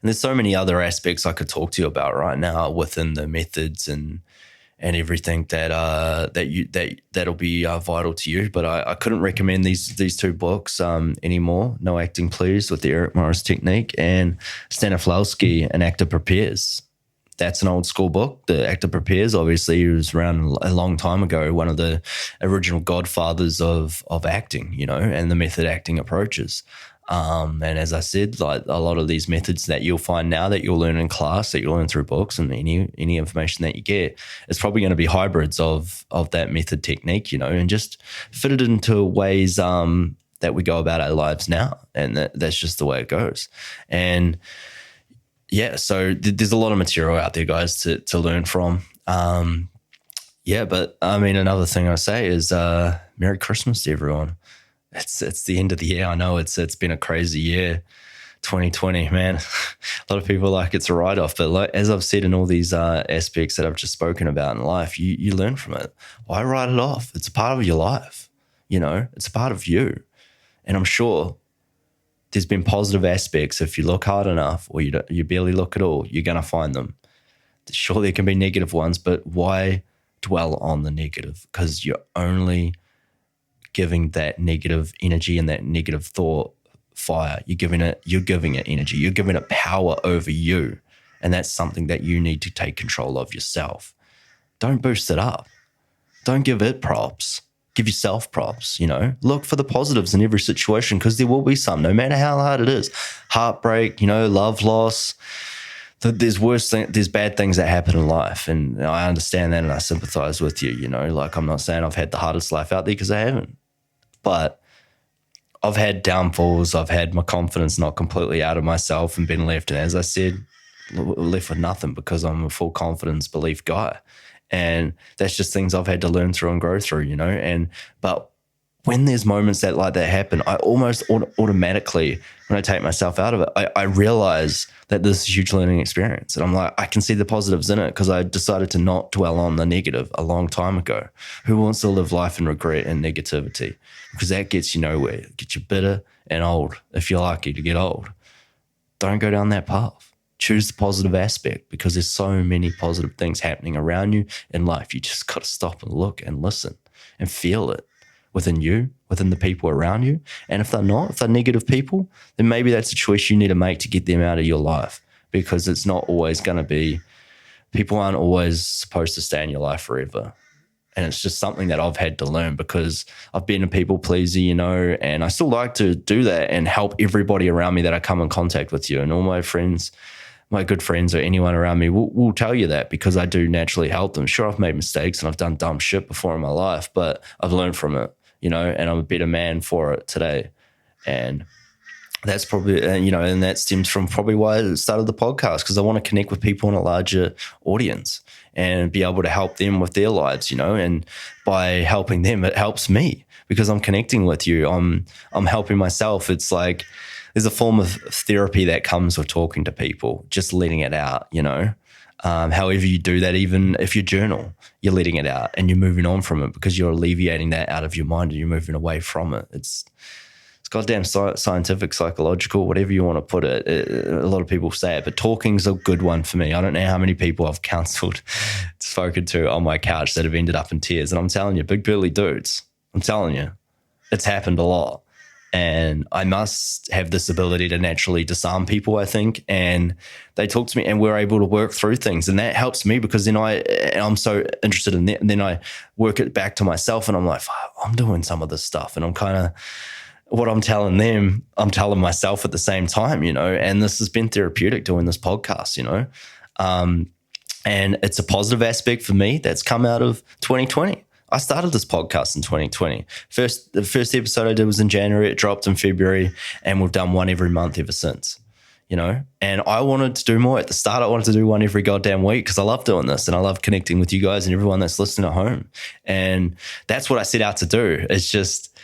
And there's so many other aspects I could talk to you about right now within the methods and everything that'll be vital to you. But I couldn't recommend these two books anymore. No Acting Please with the Eric Morris Technique, and Stanislavski, An Actor Prepares. That's an old school book. The Actor Prepares, obviously, he was around a long time ago, one of the original godfathers of acting, and the method acting approaches. And as I said, like a lot of these methods that you'll find now that you'll learn in class, that you'll learn through books and any information that you get, is probably going to be hybrids of that method technique, and just fit it into ways that we go about our lives now. And that's just the way it goes. And yeah, so there's a lot of material out there, guys, to learn from. But I mean, another thing I say is Merry Christmas to everyone. It's the end of the year. I know it's been a crazy year, 2020, man. A lot of people like it's a write-off, but like, as I've said in all these aspects that I've just spoken about in life, you learn from it. Why write it off? It's a part of your life, it's a part of you. And I'm sure there's been positive aspects. If you look hard enough, or you barely look at all, you're going to find them. Sure, there can be negative ones, but why dwell on the negative? Because you're only giving that negative energy and that negative thought fire. You're giving it energy. You're giving it power over you. And that's something that you need to take control of yourself. Don't boost it up. Don't give it props. Give yourself props, Look for the positives in every situation, because there will be some, no matter how hard it is. Heartbreak, love loss. There's bad things that happen in life, and I understand that and I sympathize with you, Like, I'm not saying I've had the hardest life out there, because I haven't. But I've had downfalls. I've had my confidence not completely out of myself and been left, and as I said, left with nothing, because I'm a full confidence belief guy. And that's just things I've had to learn through and grow through, but when there's moments that happen, I almost automatically, when I take myself out of it, I realize that this is a huge learning experience. And I'm like, I can see the positives in it, because I decided to not dwell on the negative a long time ago. Who wants to live life in regret and negativity? Because that gets you nowhere. It gets you bitter and old, if you're lucky to get old. Don't go down that path. Choose the positive aspect, because there's so many positive things happening around you in life. You just got to stop and look and listen and feel it within you, within the people around you. And if they're negative people, then maybe that's a choice you need to make to get them out of your life, because it's not always going to be, people aren't always supposed to stay in your life forever. And it's just something that I've had to learn, because I've been a people pleaser, and I still like to do that and help everybody around me that I come in contact with you. And all my friends, my good friends, or anyone around me will tell you that, because I do naturally help them. Sure, I've made mistakes and I've done dumb shit before in my life, but I've learned from it, and I'm a better man for it today. And that's probably, and that stems from probably why I started the podcast, because I want to connect with people in a larger audience and be able to help them with their lives, and by helping them, it helps me, because I'm connecting with you. I'm helping myself. It's like, there's a form of therapy that comes with talking to people, just letting it out, however you do that, even if you journal, you're letting it out and you're moving on from it because you're alleviating that out of your mind and you're moving away from it. It's goddamn scientific, psychological, whatever you want to put it. A lot of people say it, but talking's a good one for me. I don't know how many people I've counseled, spoken to on my couch that have ended up in tears. And I'm telling you, big burly dudes, I'm telling you, it's happened a lot. And I must have this ability to naturally disarm people, I think. And they talk to me and we're able to work through things. And that helps me because then I'm so interested in that. And then I work it back to myself and I'm like, I'm doing some of this stuff. And I'm kind of, what I'm telling them, I'm telling myself at the same time, and this has been therapeutic doing this podcast, and it's a positive aspect for me that's come out of 2020. I started this podcast in 2020. The first episode I did was in January. It dropped in February, and we've done one every month ever since, and I wanted to do more. At the start, I wanted to do one every goddamn week because I love doing this and I love connecting with you guys and everyone that's listening at home. And that's what I set out to do. It's just,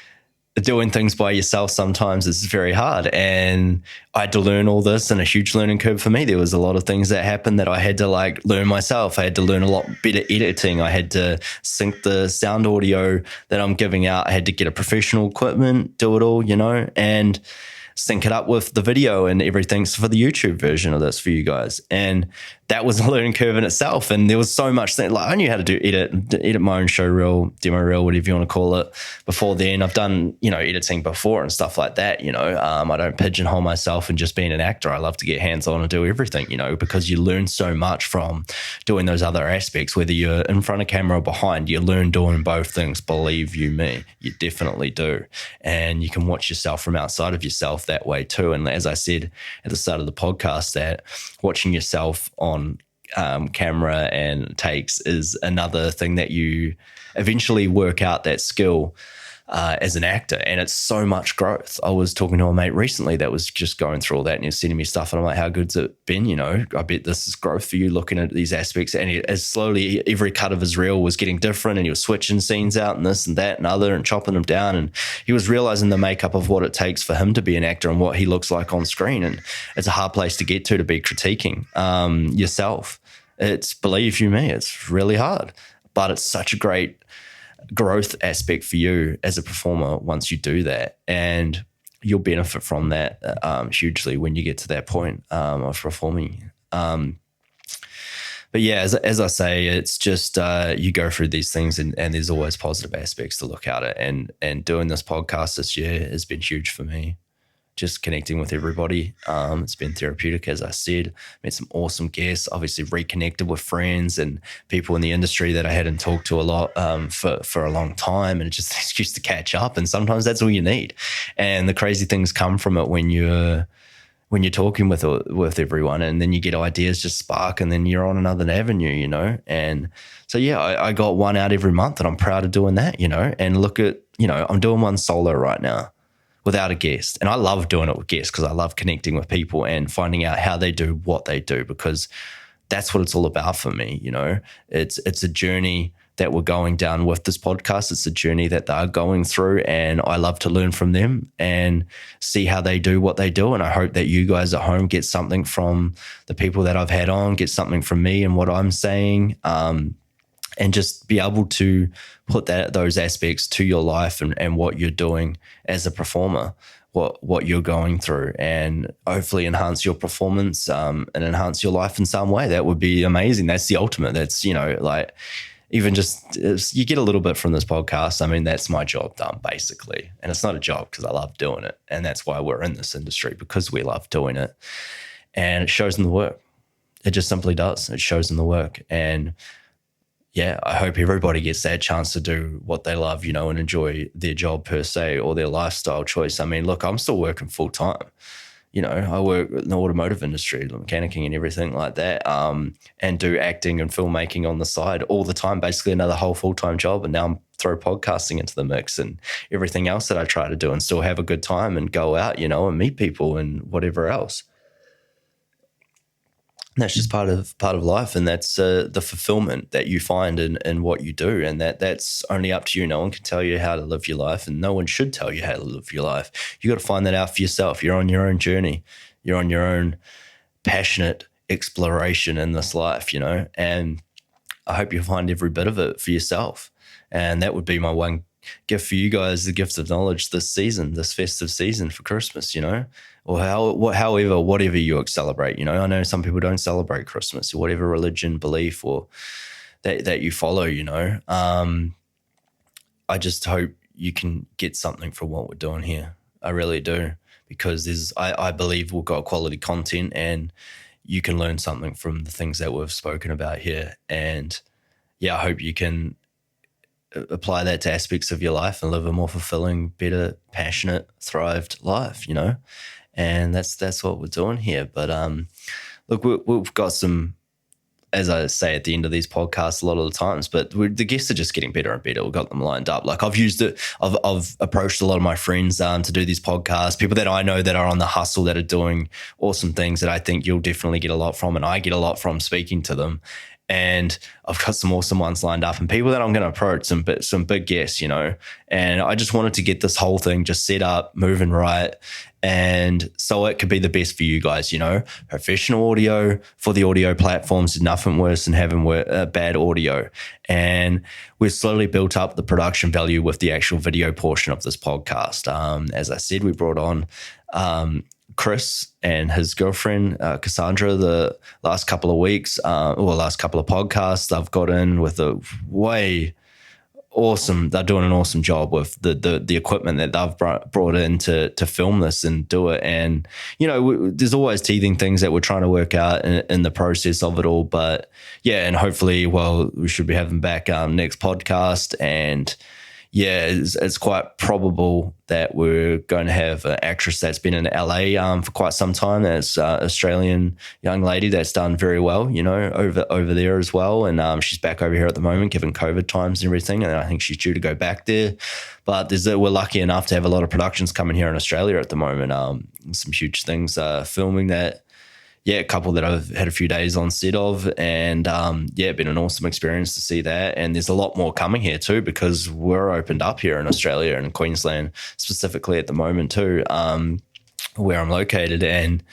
doing things by yourself sometimes is very hard. And I had to learn all this, and a huge learning curve for me. There was a lot of things that happened that I had to learn myself. I had to learn a lot better editing. I had to sync the sound audio that I'm giving out. I had to get a professional equipment, do it all, and sync it up with the video and everything for the YouTube version of this for you guys. And that was a learning curve in itself. And there was so much thing. I knew how to edit my own show reel, demo reel, whatever you want to call it. Before then, I've done, editing before and stuff like that. I don't pigeonhole myself in just being an actor. I love to get hands on and do everything, because you learn so much from doing those other aspects, whether you're in front of camera or behind, you learn doing both things. Believe you me, you definitely do. And you can watch yourself from outside of yourself that way too. And as I said at the start of the podcast, that watching yourself on camera and takes is another thing that you eventually work out that skill as an actor, and it's so much growth. I was talking to a mate recently that was just going through all that, and he was sending me stuff, and I'm like, how good's it been? I bet this is growth for you looking at these aspects. And as slowly every cut of his reel was getting different, and he was switching scenes out and this and that and other and chopping them down, and he was realizing the makeup of what it takes for him to be an actor and what he looks like on screen. And it's a hard place to get to be critiquing yourself. Believe you me, it's really hard, but it's such a great growth aspect for you as a performer once you do that, and you'll benefit from that hugely when you get to that point of performing. But yeah, as I say, it's just you go through these things, and there's always positive aspects to look at it. And doing this podcast this year has been huge for me. Just connecting with everybody. It's been therapeutic, as I said. Met some awesome guests, obviously reconnected with friends and people in the industry that I hadn't talked to a lot for a long time, and it's just an excuse to catch up. And sometimes that's all you need. And the crazy things come from it when you're talking with everyone, and then you get ideas just spark, and then you're on another avenue, And so, yeah, I got one out every month, and I'm proud of doing that, And look at, I'm doing one solo right now, without a guest. And I love doing it with guests because I love connecting with people and finding out how they do what they do, because that's what it's all about for me. It's a journey that we're going down with this podcast. It's a journey that they're going through, and I love to learn from them and see how they do what they do. And I hope that you guys at home get something from the people that I've had on, get something from me and what I'm saying, and just be able to put those aspects to your life and what you're doing as a performer, what you're going through, and hopefully enhance your performance and enhance your life in some way. That would be amazing. That's the ultimate. That's, even just you get a little bit from this podcast. I mean, that's my job done, basically. And it's not a job because I love doing it. And that's why we're in this industry, because we love doing it. And it shows in the work. It just simply does. It shows in the work. And yeah, I hope everybody gets that chance to do what they love, and enjoy their job per se, or their lifestyle choice. I mean, look, I'm still working full time. I work in the automotive industry, mechanicking and everything like that, and do acting and filmmaking on the side all the time, basically another whole full-time job. And now I'm throw podcasting into the mix and everything else that I try to do, and still have a good time and go out, and meet people and whatever else. that's just part of life, and that's the fulfillment that you find in what you do, and that's only up to you. No one can tell you how to live your life, and no one should tell you how to live your life. You got to find that out for yourself. You're on your own journey. You're on your own passionate exploration in this life, and I hope you find every bit of it for yourself. And that would be my one gift for you guys, the gift of knowledge this season, this festive season for Christmas, or however, whatever you celebrate. I know some people don't celebrate Christmas, or whatever religion, belief, or that you follow. I just hope you can get something from what we're doing here. I really do, because I believe we've got quality content, and you can learn something from the things that we've spoken about here. And yeah, I hope you can apply that to aspects of your life and live a more fulfilling, better, passionate, thrived life, and that's what we're doing here. But look, we've got some, as I say at the end of these podcasts a lot of the times, but the guests are just getting better and better. We've got them lined up. Like I've used it. I've approached a lot of my friends to do these podcasts, people that I know that are on the hustle, that are doing awesome things that I think you'll definitely get a lot from, and I get a lot from speaking to them. And I've got some awesome ones lined up, and people that I'm going to approach, some big guests, and I just wanted to get this whole thing just set up, moving right. And so it could be the best for you guys, professional audio for the audio platforms is nothing worse than having bad audio. And we've slowly built up the production value with the actual video portion of this podcast. As I said, we brought on, Chris and his girlfriend, Cassandra, the last couple of weeks, or last couple of podcasts. I've got in with a way awesome. They're doing an awesome job with the equipment that they've brought in to film this and do it. And, there's always teething things that we're trying to work out in the process of it all. But yeah, and hopefully, we should be having back next podcast. And yeah, it's quite probable that we're going to have an actress that's been in LA for quite some time. That's an Australian young lady that's done very well, over there as well. And she's back over here at the moment, given COVID times and everything. And I think she's due to go back there. But we're lucky enough to have a lot of productions coming here in Australia at the moment. Some huge things filming that. Yeah, a couple that I've had a few days on set of, and been an awesome experience to see that. And there's a lot more coming here too, because we're opened up here in Australia and Queensland specifically at the moment too, where I'm located. And,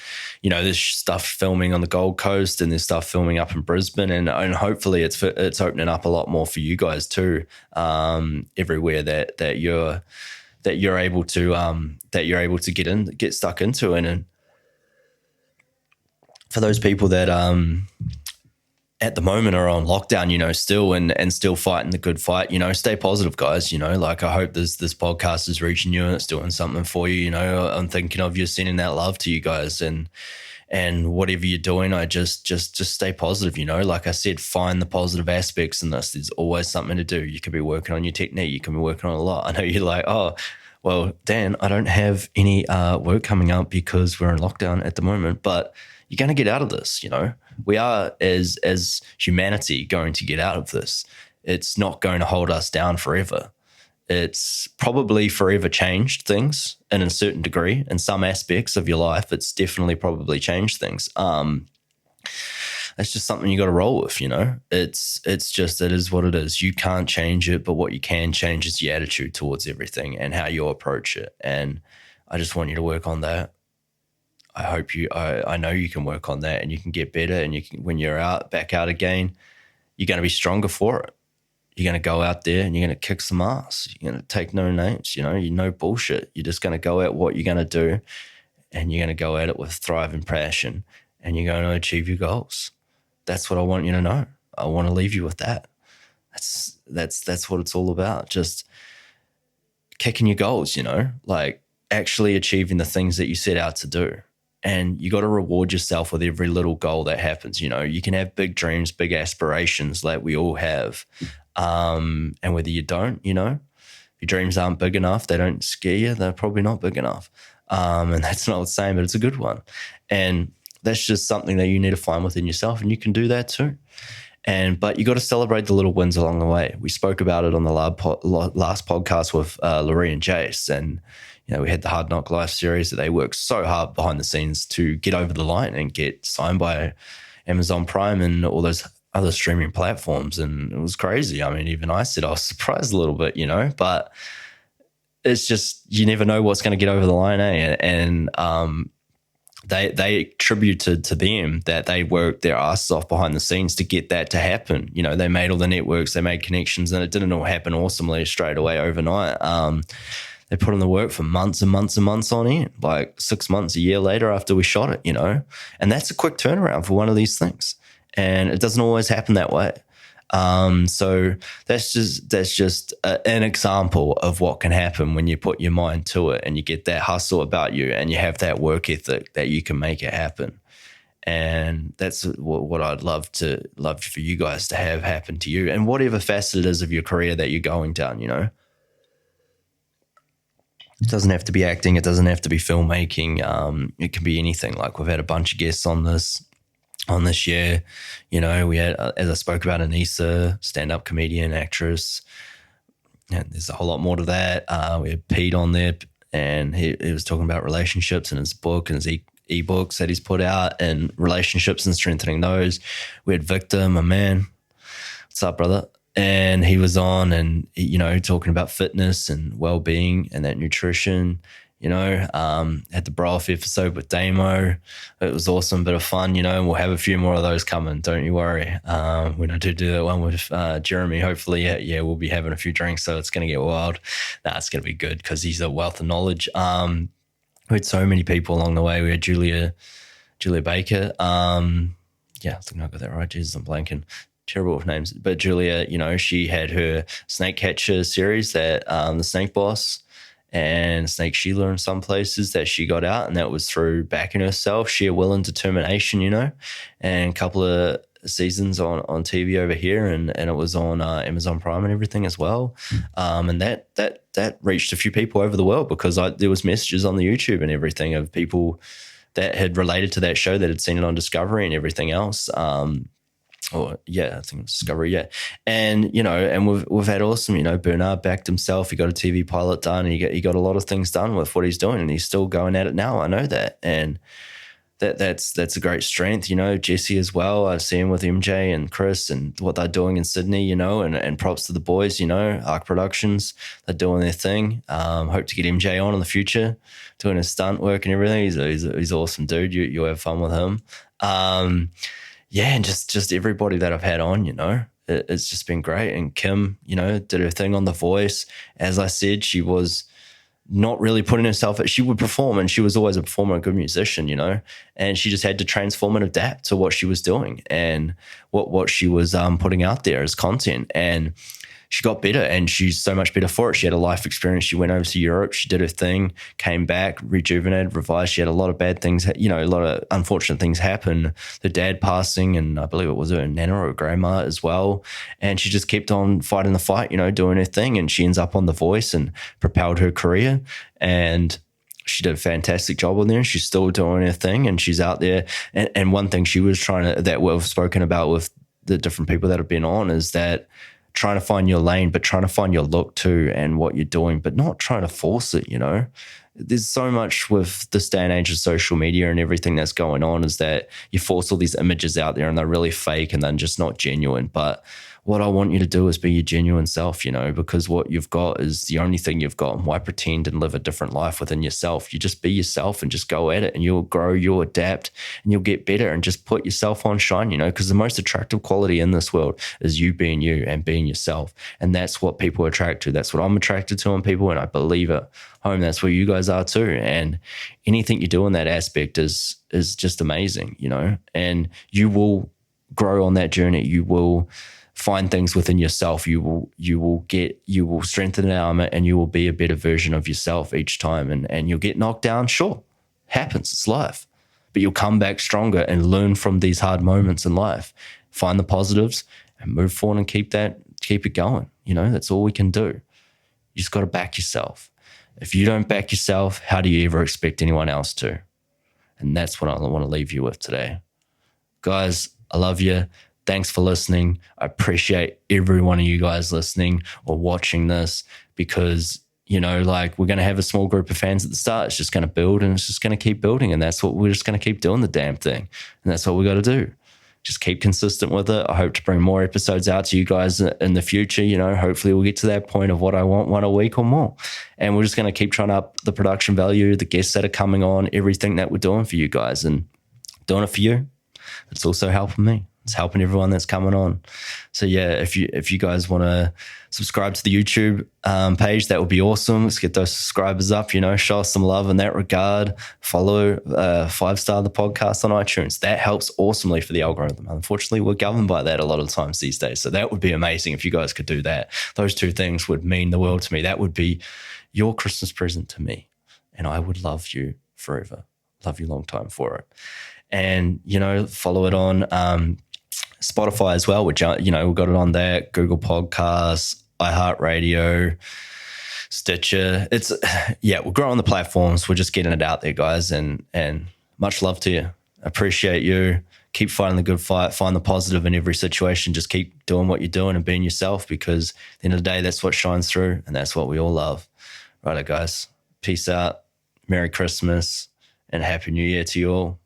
there's stuff filming on the Gold Coast, and there's stuff filming up in Brisbane, and hopefully it's opening up a lot more for you guys too, everywhere that you're able to get stuck into. And for those people that at the moment are on lockdown, still and still fighting the good fight, stay positive, guys. Like I hope this podcast is reaching you and it's doing something for you. I'm thinking of you, sending that love to you guys, and whatever you're doing, I just stay positive. Like I said, find the positive aspects in this. There's always something to do. You could be working on your technique. You can be working on a lot. I know you're like, oh, well, Dan, I don't have any work coming up because we're in lockdown at the moment, but you're going to get out of this. We are, as humanity, going to get out of this. It's not going to hold us down forever. It's probably forever changed things, and in a certain degree, in some aspects of your life, it's definitely probably changed things. It's just something you got to roll with. It's just, it is what it is. You can't change it, but what you can change is your attitude towards everything and how you approach it. And I just want you to work on that. I hope I know you can work on that, and you can get better, and when you're back out again, you're going to be stronger for it. You're going to go out there and you're going to kick some ass. You're going to take no names, you no bullshit. You're just going to go at what you're going to do, and you're going to go at it with thrive and passion, and you're going to achieve your goals. That's what I want you to know. I want to leave you with that. That's what it's all about. Just kicking your goals, like actually achieving the things that you set out to do. And you got to reward yourself with every little goal that happens. You can have big dreams, big aspirations like we all have. And whether you don't, if your dreams aren't big enough, they don't scare you, they're probably not big enough. And that's not the same, but it's a good one. And that's just something that you need to find within yourself, and you can do that too. But you got to celebrate the little wins along the way. We spoke about it on the last podcast with Laurie and Jace, and we had the Hard Knock Life series that they worked so hard behind the scenes to get over the line and get signed by Amazon Prime and all those other streaming platforms. And it was crazy. I mean, even I said I was surprised a little bit, but it's just, you never know what's going to get over the line, eh? And they attributed to them that they worked their asses off behind the scenes to get that to happen. They made all the networks, they made connections, and it didn't all happen awesomely straight away overnight. They put in the work for months and months and months on end, like 6 months, a year later after we shot it, and that's a quick turnaround for one of these things. And it doesn't always happen that way. So that's just an example of what can happen when you put your mind to it and you get that hustle about you and you have that work ethic that you can make it happen. And that's what I'd love for you guys to have happen to you, and whatever facet it is of your career that you're going down. It doesn't have to be acting. It doesn't have to be filmmaking. It can be anything. Like, we've had a bunch of guests on this year. We had, as I spoke about, Anissa, stand-up comedian, actress. And there's a whole lot more to that. We had Pete on there, and he was talking about relationships in his book and his e-books that he's put out, and relationships and strengthening those. We had Victor, my man. What's up, brother? And he was on, and talking about fitness and well-being and that nutrition. Had the bra off episode with Damo. It was awesome, bit of fun, and we'll have a few more of those coming. Don't you worry. When I do that one with Jeremy, hopefully, we'll be having a few drinks, so it's going to get wild. It's going to be good because he's a wealth of knowledge. We had so many people along the way. We had Julia Baker. I think I got that right. Jesus, I'm blanking. Terrible with names. But Julia, she had her Snake Catcher series, that the Snake Boss and Snake Sheila in some places that she got out, and that was through backing herself, sheer will and determination, and a couple of seasons on TV over here, and it was on Amazon Prime and everything as well. And that reached a few people over the world because there was messages on the YouTube and everything of people that had related to that show, that had seen it on Discovery and everything else. I think it was Discovery, and and we've had awesome. Bernard backed himself. He got a TV pilot done. And he got a lot of things done with what he's doing, and he's still going at it now. I know that, and that's a great strength. Jesse as well. I see him with MJ and Chris and what they're doing in Sydney. And props to the boys. Arc Productions, they're doing their thing. Hope to get MJ on in the future, doing his stunt work and everything. He's an awesome dude. You'll have fun with him. And just everybody that I've had on, it's just been great. And Kim, did her thing on The Voice. As I said, she was not really putting herself, she would perform, and she was always a performer, a good musician, and she just had to transform and adapt to what she was doing and what she was putting out there as content. And she got better, and she's so much better for it. She had a life experience. She went over to Europe. She did her thing, came back, rejuvenated, revised. She had a lot of bad things, a lot of unfortunate things happen. The dad passing, and I believe it was her nana or grandma as well. And she just kept on fighting the fight, doing her thing. And she ends up on The Voice and propelled her career. And she did a fantastic job on there. She's still doing her thing, and she's out there. And one thing she was that we've spoken about with the different people that have been on, is that trying to find your lane, but trying to find your look too and what you're doing, but not trying to force it, There's so much with this day and age of social media and everything that's going on, is that you force all these images out there and they're really fake and they're just not genuine. But what I want you to do is be your genuine self, because what you've got is the only thing you've got. And why pretend and live a different life within yourself? You just be yourself and just go at it, and you'll grow, you'll adapt, and you'll get better, and just put yourself on shine, because the most attractive quality in this world is you being you and being yourself. And that's what people attract to. That's what I'm attracted to in people, and I believe it. Home, that's where you guys are too. And anything you do in that aspect is just amazing, and you will grow on that journey. You will find things within yourself. You will strengthen an armor, and you will be a better version of yourself each time. And you'll get knocked down. Sure, happens. It's life. But you'll come back stronger and learn from these hard moments in life. Find the positives and move forward and keep it going. That's all we can do. You just got to back yourself. If you don't back yourself, how do you ever expect anyone else to? And that's what I want to leave you with today. Guys, I love you. Thanks for listening. I appreciate every one of you guys listening or watching this, because, we're going to have a small group of fans at the start. It's just going to build, and it's just going to keep building. And that's what we're just going to keep doing, the damn thing. And that's what we got to do. just keep consistent with it. I hope to bring more episodes out to you guys in the future. Hopefully we'll get to that point of what I want, one a week or more. And we're just going to keep trying to up the production value, the guests that are coming on, everything that we're doing for you guys, and doing it for you. It's also helping me. It's helping everyone that's coming on. So yeah, if you guys want to subscribe to the YouTube page, that would be awesome. Let's get those subscribers up, show us some love in that regard. Follow 5-star the podcast on iTunes. That helps awesomely for the algorithm. Unfortunately, we're governed by that a lot of times these days. So that would be amazing if you guys could do that. Those two things would mean the world to me. That would be your Christmas present to me. And I would love you forever. Love you long time for it. And, follow it on Spotify as well, which, we've got it on there, Google Podcasts, iHeartRadio, Stitcher. We're growing the platforms. We're just getting it out there, guys. And much love to you. Appreciate you. Keep fighting the good fight. Find the positive in every situation. Just keep doing what you're doing and being yourself, because at the end of the day, that's what shines through, and that's what we all love. Righto, guys. Peace out. Merry Christmas and Happy New Year to you all.